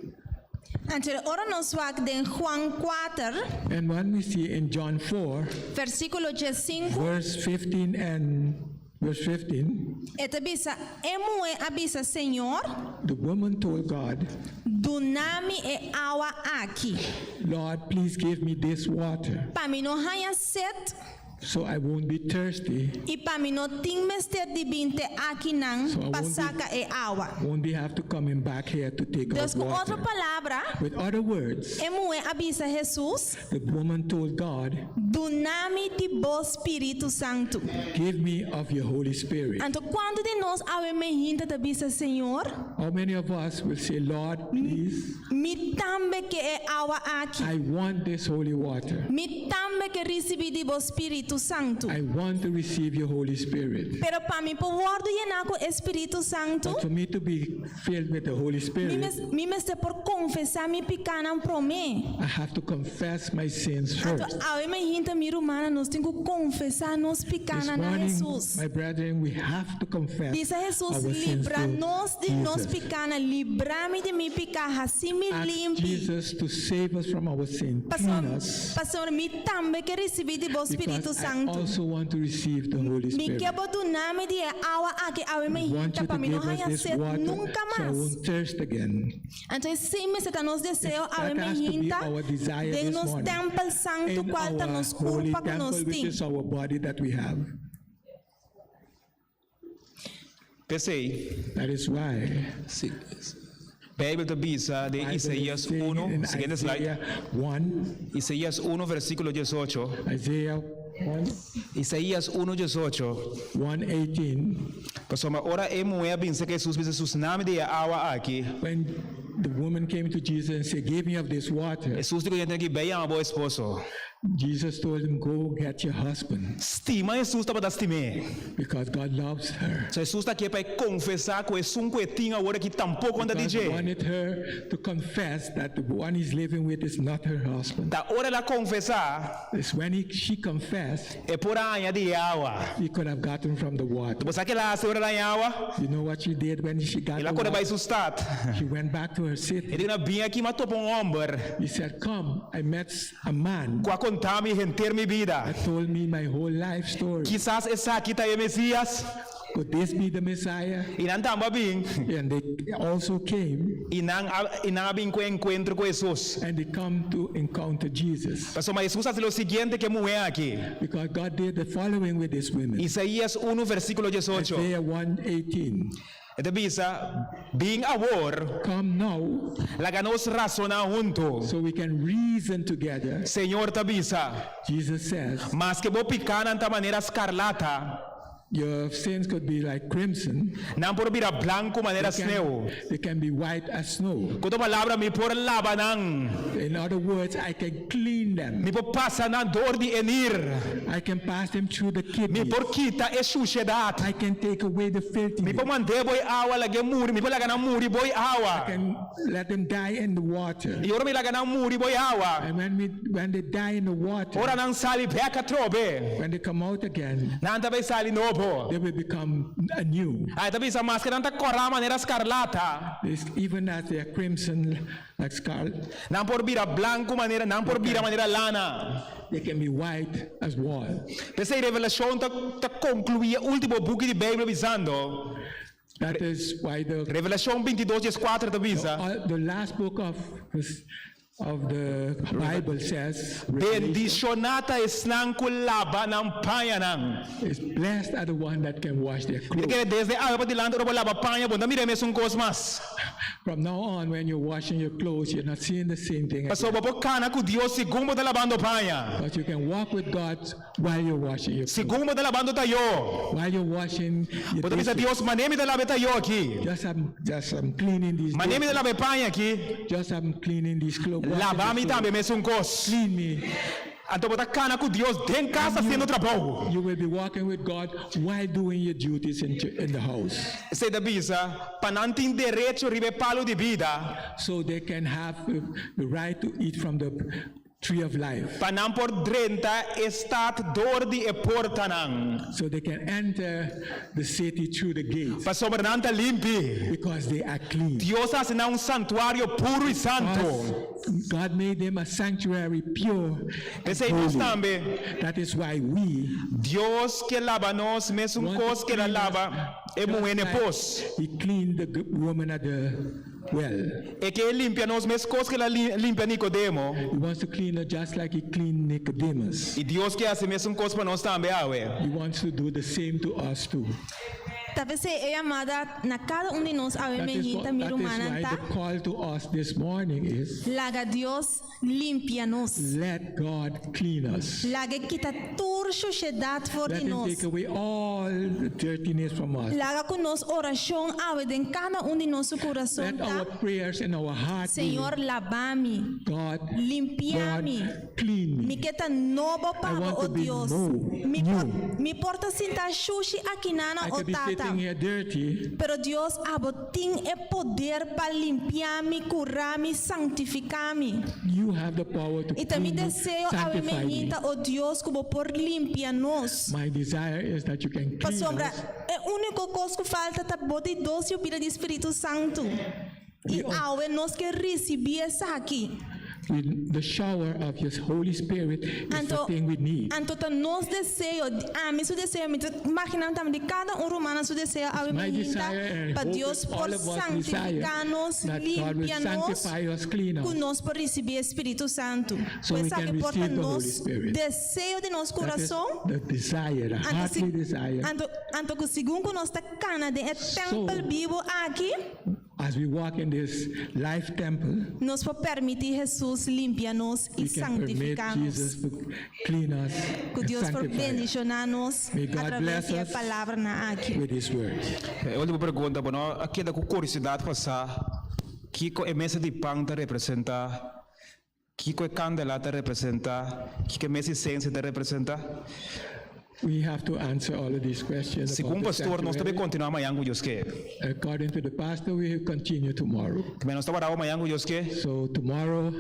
Então, ora nos vamos em Juan 4, And when we see in John 4, versículo 5, verse 15 and verse 15, esta bisa, emu abisa, Senhor, the woman told God, dunami e awa aqui, Lord, please give me this water para mim não haya sed, so I won't be thirsty, e para mim não tem mestre de binte aqui não, So I won't para be- saca e awa. won't be have to coming back here to take Deus, out com outra water. palavra, With other words, emu abisa Jesus, the woman told God, dunami de bo Espírito Santo. give me of your Holy Spirit. Então, quando de nós aweme hinta da bisa, Senhor, How many of us will say, Lord, please, me tambe que e awa aqui. I want this holy water. Me tambe que recebi de bo Espírito Santo. I want to receive your Holy Spirit. Pero para mim por word llenar com Espírito Santo, But for me to be filled with the Holy Spirit, me mestre por confessar mi pecado para mim. I have to confess my sins Então, first. ao me hinta mi romana, nós temos que confessar nos This pecados na morning, Jesus. my brethren, we have to confess Diz a Jesus, our sins libra to nós de nos Jesus. pecados, libra-me de mi pecado, assim me Ask limpe. Jesus to save us from our sin, clean us, Pastor, me também que recebi de bo Espírito because I Santo. also want to receive the Holy Me Spirit. quero do nome de awa aqui, ao me I want hinta you para to mim não give us haya this sed water nunca so I mais. won't thirst again. Então, sim, me está nos desejo, ao That me has to be hinta, our desire de this nos morning. templo santo, In qual está our nos holy culpa que nos temple, which tem. is our body that we have. Pensei, That is why Bíblia da bisa de Bible is Isaías saying 1, in seguinte slide. Isaiah 1, Isaías 1, versículo 18. Isaiah 1, Isaías 1, 18. 1:18, Pastor, ora é moeda bem que Jesus Jesus nome de água aqui. when the woman came to Jesus and said, give me of this water, Jesus digo que tem que bem a boa esposo. Jesus told him, go get your husband, Estima Jesus para dar estima. because God loves her. So Jesus está aqui para confessar que é um coitinho agora que tampouco anda God DJ. wanted her to confess that the one he's living with is not her husband. Da hora ela confessar It's when she confessed, é por aí de água. he could have gotten from the water. Você que lá se ora da água, You know what she did when she got ela the quando vai water? assustar. She went back to her city. Ele não vinha aqui mas topa homem. He said, come, I met a man Com a contar me render minha vida. that told me my whole life story. Quizás essa aqui tá é Messias. Could this be the Messiah? E não tamba bem. And they also came E não bem com encontro com Jesus. and they come to encounter Jesus. Pastor, mas Jesus faz o seguinte que mulher aqui. Because God did the following with this women. Isaías 1, versículo 18. Isaiah 1:18. Ito bisa, being aware, Come now la ganos razona junto. so we can reason together. Senhor tabisa, Jesus says, mas que bo picar anta maneira escarlata, your sins could be like crimson. Nan por bira blanco maneira snow. They can be white as snow. Kuto palavra mi por lava nang. In other words, I can clean them. Mi por passa na dor de enir. I can pass them through the Mi kidneys. por quita e suciedade. I can take away the Mi filthiness. por mande boy awa lagi muri. Mi por laga na muri boy I awa. can let them die in the water. E ora mi laga na muri boy awa. And when they die in the water, Ora nang sali beka trobe. when they come out again, Nan tabai sali nobo. they will become anew. Ay tabi sa maskara nanta kora maneira scarlata. Even as they are crimson like scarlet, Nan por bira blanco maneira, nan por bira maneira lana. they can be white as wool. Pensei revelação ta concluía último book de Bíblia visando. That is why Revelação 22:4 ta visa. the last book of the Bible says, Revelation, Bendicionata esnanco laba ng payanang. is blessed are the one that can wash their clothes. Porque desde agua pa dilante ro laba panya bunda mire mes un cosmas. From now on, when you're washing your clothes, you're not seeing the same thing Paso again. bapo kana ku Dios segundo ta lavando panya. But you can walk with God while you're washing your clothes. Segundo ta lavando tayo. While you're washing your Bota bisa dishes, Dios manemi ta labe tayo aqui. just I'm cleaning these Manemi ta dishes. labe panya aqui. Just I'm cleaning these clothes. washing Lavami the clothes. tambe mes un cos. Clean me. Anto bota kana ku Dios den casa haciendo trabajo. You will be walking with God while doing your duties in the house. Sei da bisa panantin derecho ribe palo de vida. So they can have the right to eat from the tree of life. Panam por drenta estat dor di e portanang. So they can enter the city through the gates Pa sobrananta limpi. because they are clean. Dios hace na un santuario puro y santo. God made them a sanctuary pure. and Pensei holy. nós tambe. That is why we, Dios que lava nos, mes un Want cos to que la clean lava, e just muene like pos. He cleaned the woman at the well. E que limpia nos, mes cos que la limpia Nicodemo. He wants to clean her just like he cleaned Nicodemus. E Dios que hace mes un cos pa nos tambe awe. He wants to do the same to us too. Talvez é amada na cada de nós a That is, menita that is mirumana why the tá. call to us this morning is, Laga Dios limpia-nos. let God clean us. Laga quita toda suciedade fora Let de him nós. take away all the dirtiness from us. Laga conosco oração ave em cada de nosso coração Let our tá. prayers in our heart be, Senhor, lava-me, God, limpia-me. God, clean Me me. queta novo para want to o be Deus. new. Me porta sinta sushi aqui na I o could be tata. sitting here dirty, Pero Deus tem é poder para limpar-me, curar-me, santificar-me. you have the power to E clean também me, desejo a sanctify me. menita o Deus como por limpar-nos. My desire is that you can Para clean sombra, us. é a única coisa que falta tá bode doce e o pira do Espírito Santo. E ao nós que receber essa aqui. With the shower of His Holy Spirit is the Anto, thing we need. anto tá nos desejo, meu desejo, me imaginando também de cada romano seu desejo a My menita desire and para hope Deus that por all of us desire santificar-nos, that God will limpar-nos, sanctify us, clean us. conosco por receber Espírito Santo. So we Pois can que porta receive the Holy nos Spirit. desejo de nosso That is coração. the desire, the heartly desire. Anto que segundo nós está cana de templo vivo aqui, As we walk in this life temple, nos pode permitir Jesus limpar-nos e we can permit santificar-nos. Jesus to clean us Que and Deus por sanctify us bendicionar-nos May God através bless da us. palavra na aqui. with His word. Última pergunta, bueno, aqui da curiosidade passar. Kiko é mesa de pão te representa? Kiko é candela te representa? Kiko é mesa de ciência te representa? We have to answer all of these questions. Segundo about the pastor, nós também sanctuary. continuamos amanhã com Deus que. According to the pastor, we will continue tomorrow. Também nós estamos amanhã com Deus que. So tomorrow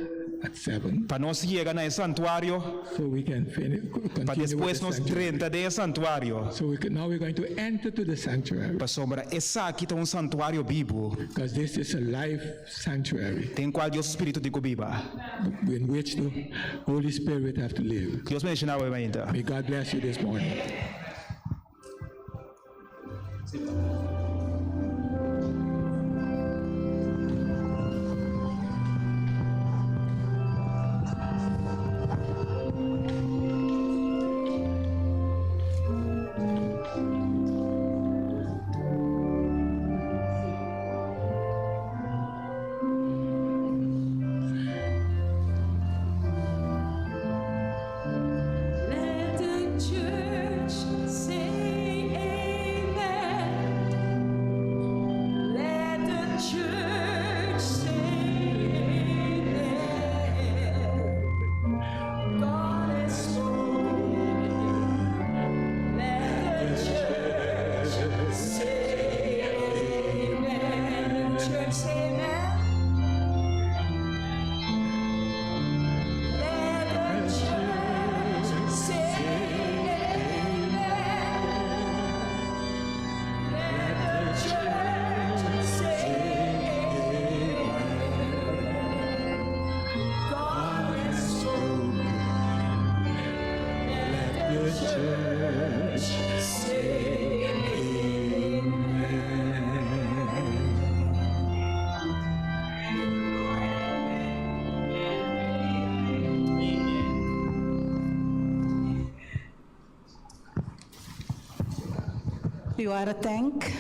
at 7, Para nós chegar no santuário, so we can para continue depois with the nós sanctuary. 30 de santuário. So now we're going to enter to the sanctuary Para sombra, essa aqui é santuário vivo. because this is a life sanctuary Tem qual Deus Espírito de viva. in which the Holy Spirit have to live. Deus me ensina ainda. May God bless you this morning. Let the church say We want to thank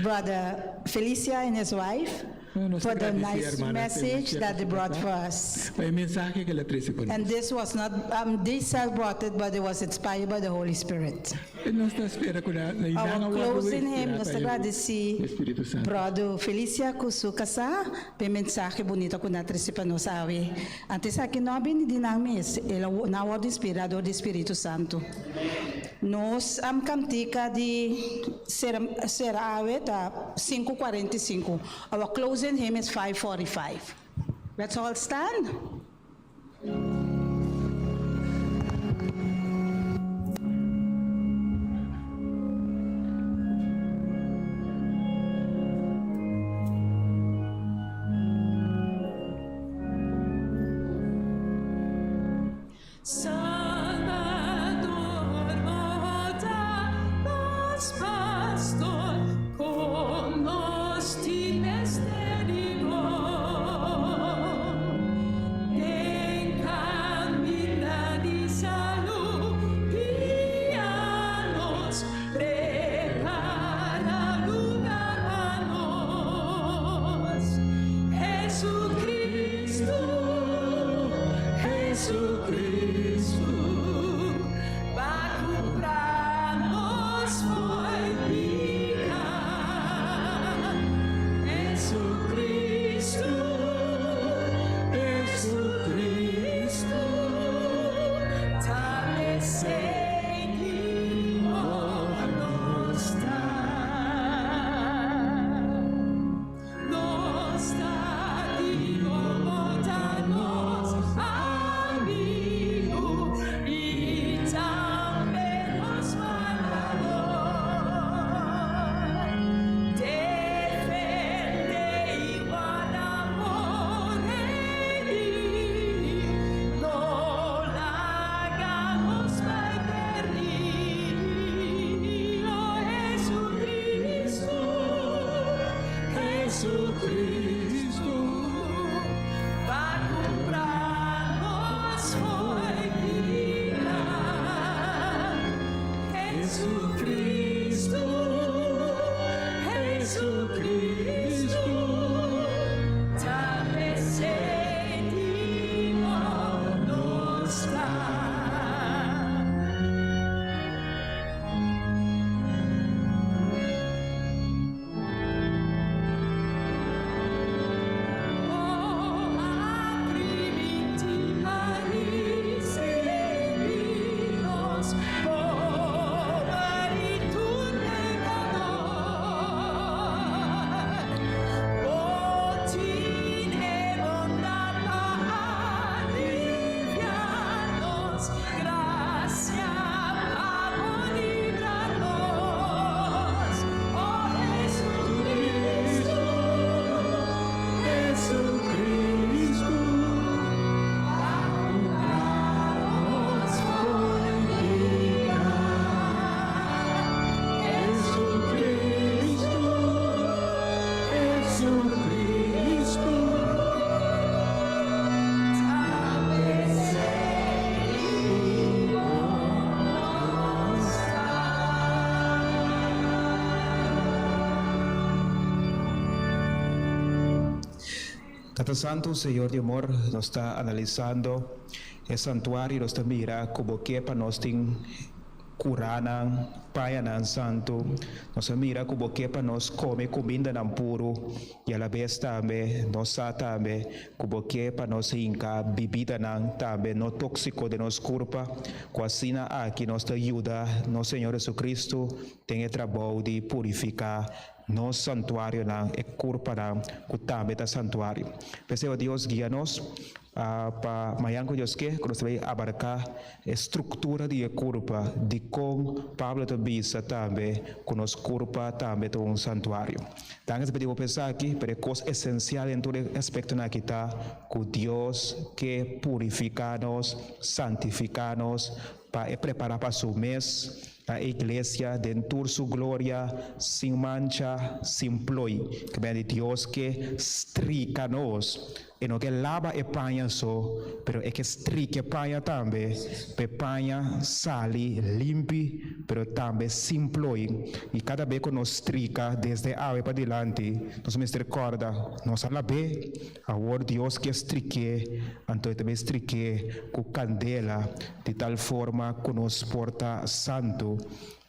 Brother Felicia and his wife for the nice message that they brought for us. May mensaje que la trece con And this was not, they self-brought it, but it was inspired by the Holy Spirit. Nuestra espera ko na Our closing hymn, nós agradeci Espírito Santo. Brother Felicia Kusukasa, pe mensaje bonito ko na trece pa nos awe. Ante sa kinobi ni dinamis, na word inspirador do Espírito Santo. Nos cantica de ser awe ta 5:45. Our closing hymn is 5:45. Let's all stand. Salvador, nos pastor, con nos tienes en camino de salud, guíanos, prepara lugar a nos. Jesucristo, Jesucristo, va a comprarnos foi picar. Jesucristo, Jesucristo, tal seguimos nos dá Dios botanos amigo y también nos mandador. Defende igual amor no la hagamos perder. Oh Jesucristo, Jesucristo, va a comprarnos foi picar. Jesucristo, Jesucristo, tal seguimos nos dá. Oh, primitiva recibimos, oh, maritud pecador. Botín y bondad para aliviarnos, gracia para librarnos. Oh, Jesucristo, Jesucristo, comprarnos foi picar. Jesucristo, Jesucristo, tal seguimos nos Tata Santo, Senhor de amor, nós está analisando o santuário, nós está mira como que para nós tem curana, paia nan santo, nós mira como que para nós come comida nan puro, e a la vez também, nós também, como que para nós inca bebida nan também, no tóxico de nos corpo, com assim aqui nós te ajuda, nosso Senhor Jesus Cristo tem o trabalho de purificar no santuário não é corpo não que também é santuário. Peço a Deus guia-nos para amanhã que Deus quer que nós vai abarcar a estrutura de corpo de como Pablo também também que nosso corpo também é um santuário. Então, eu vou pensar aqui para coisa essencial em todo aspecto na que está que Deus quer purificar-nos, santificar-nos para preparar para o mês. A igreja dentro de sua glória, sem mancha, sem ploi, que vem de Deus que estrica-nos e no que lava e panha so, pero é que strique panha também, pe panha sali limpi, pero também simploi, e cada vez que nos strica desde ave para dilante, nos me recorda, nos alabe, a word Dios que strique, então também strique com candela, de tal forma que nos porta santo,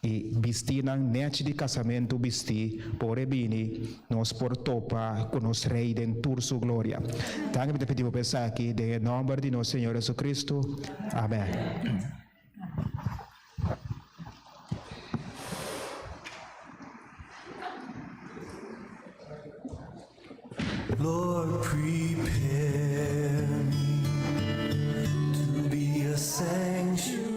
e vestir net de casamento vestir por bini nos por topa com nos rei den tur su glória. Tanto me pedimos pensar aqui em nome de nosso Senhor Jesus Cristo. Amém. Lord, prepare me to be a sanctuary.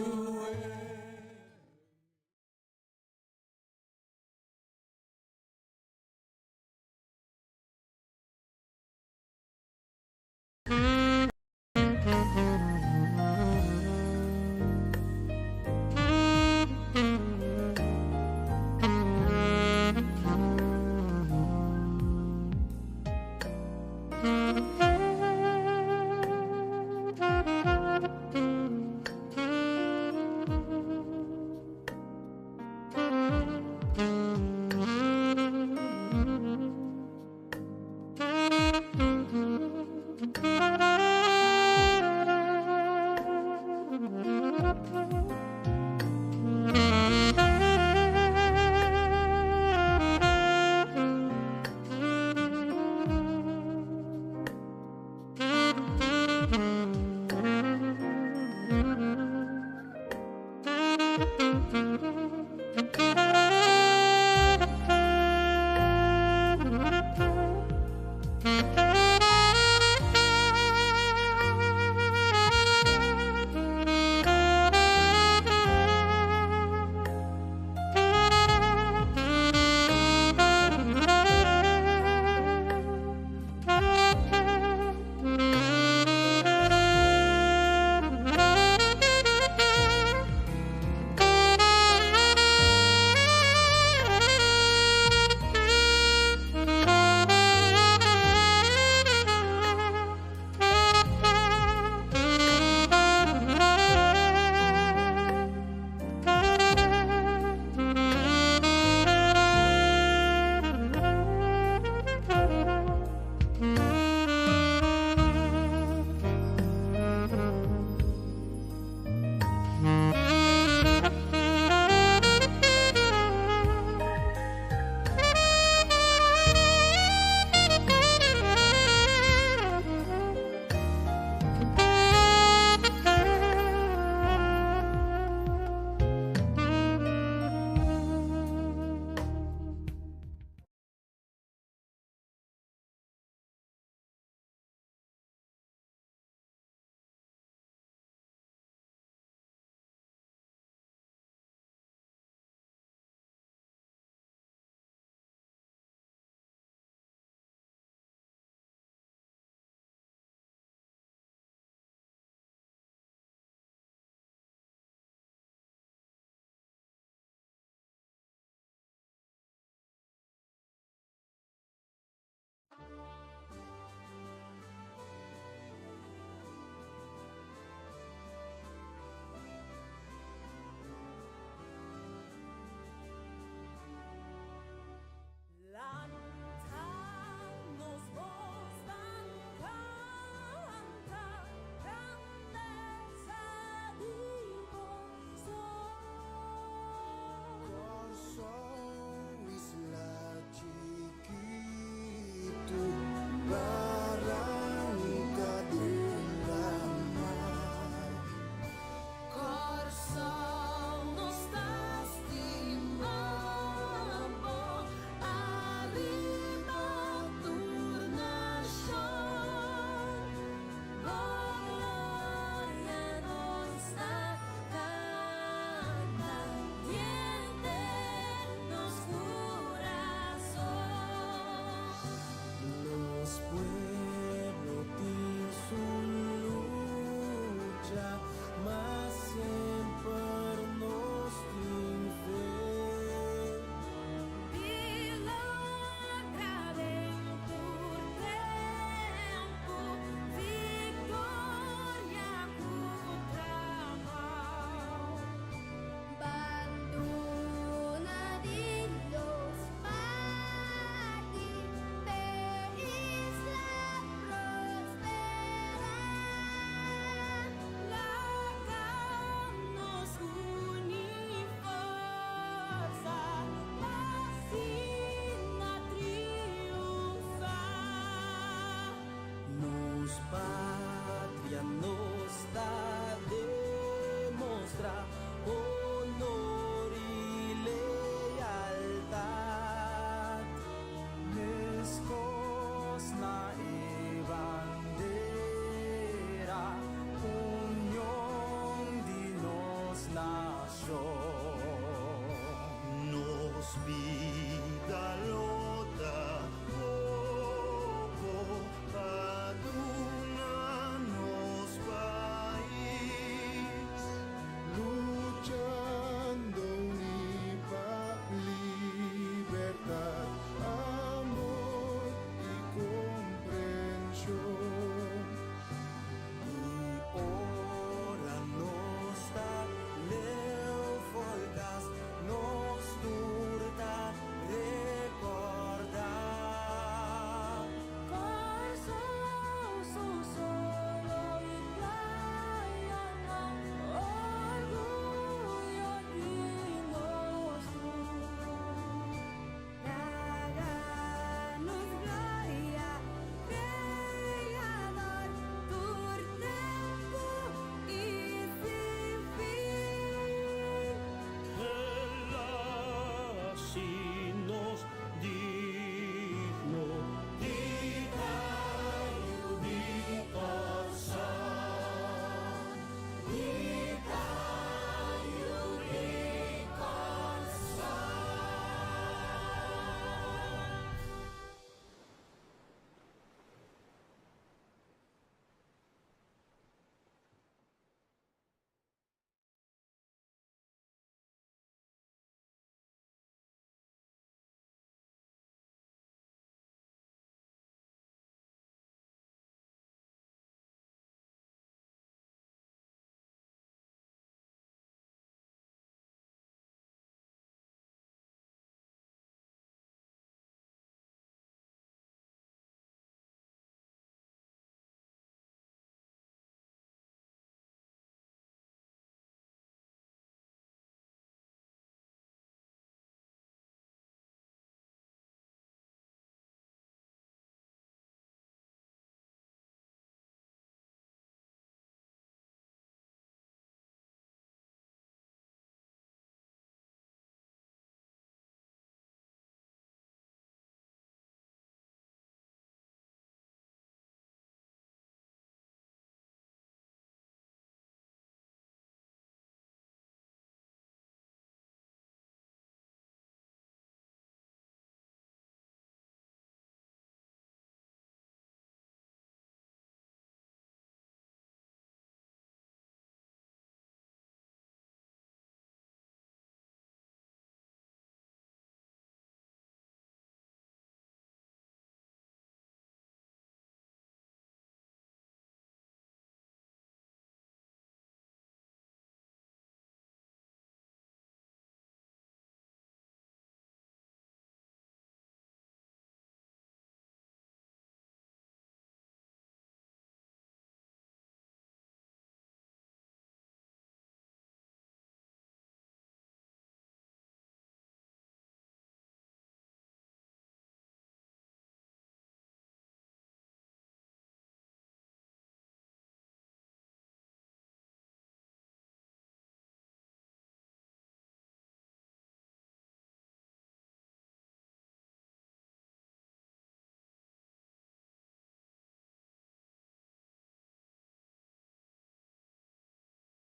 Thank you.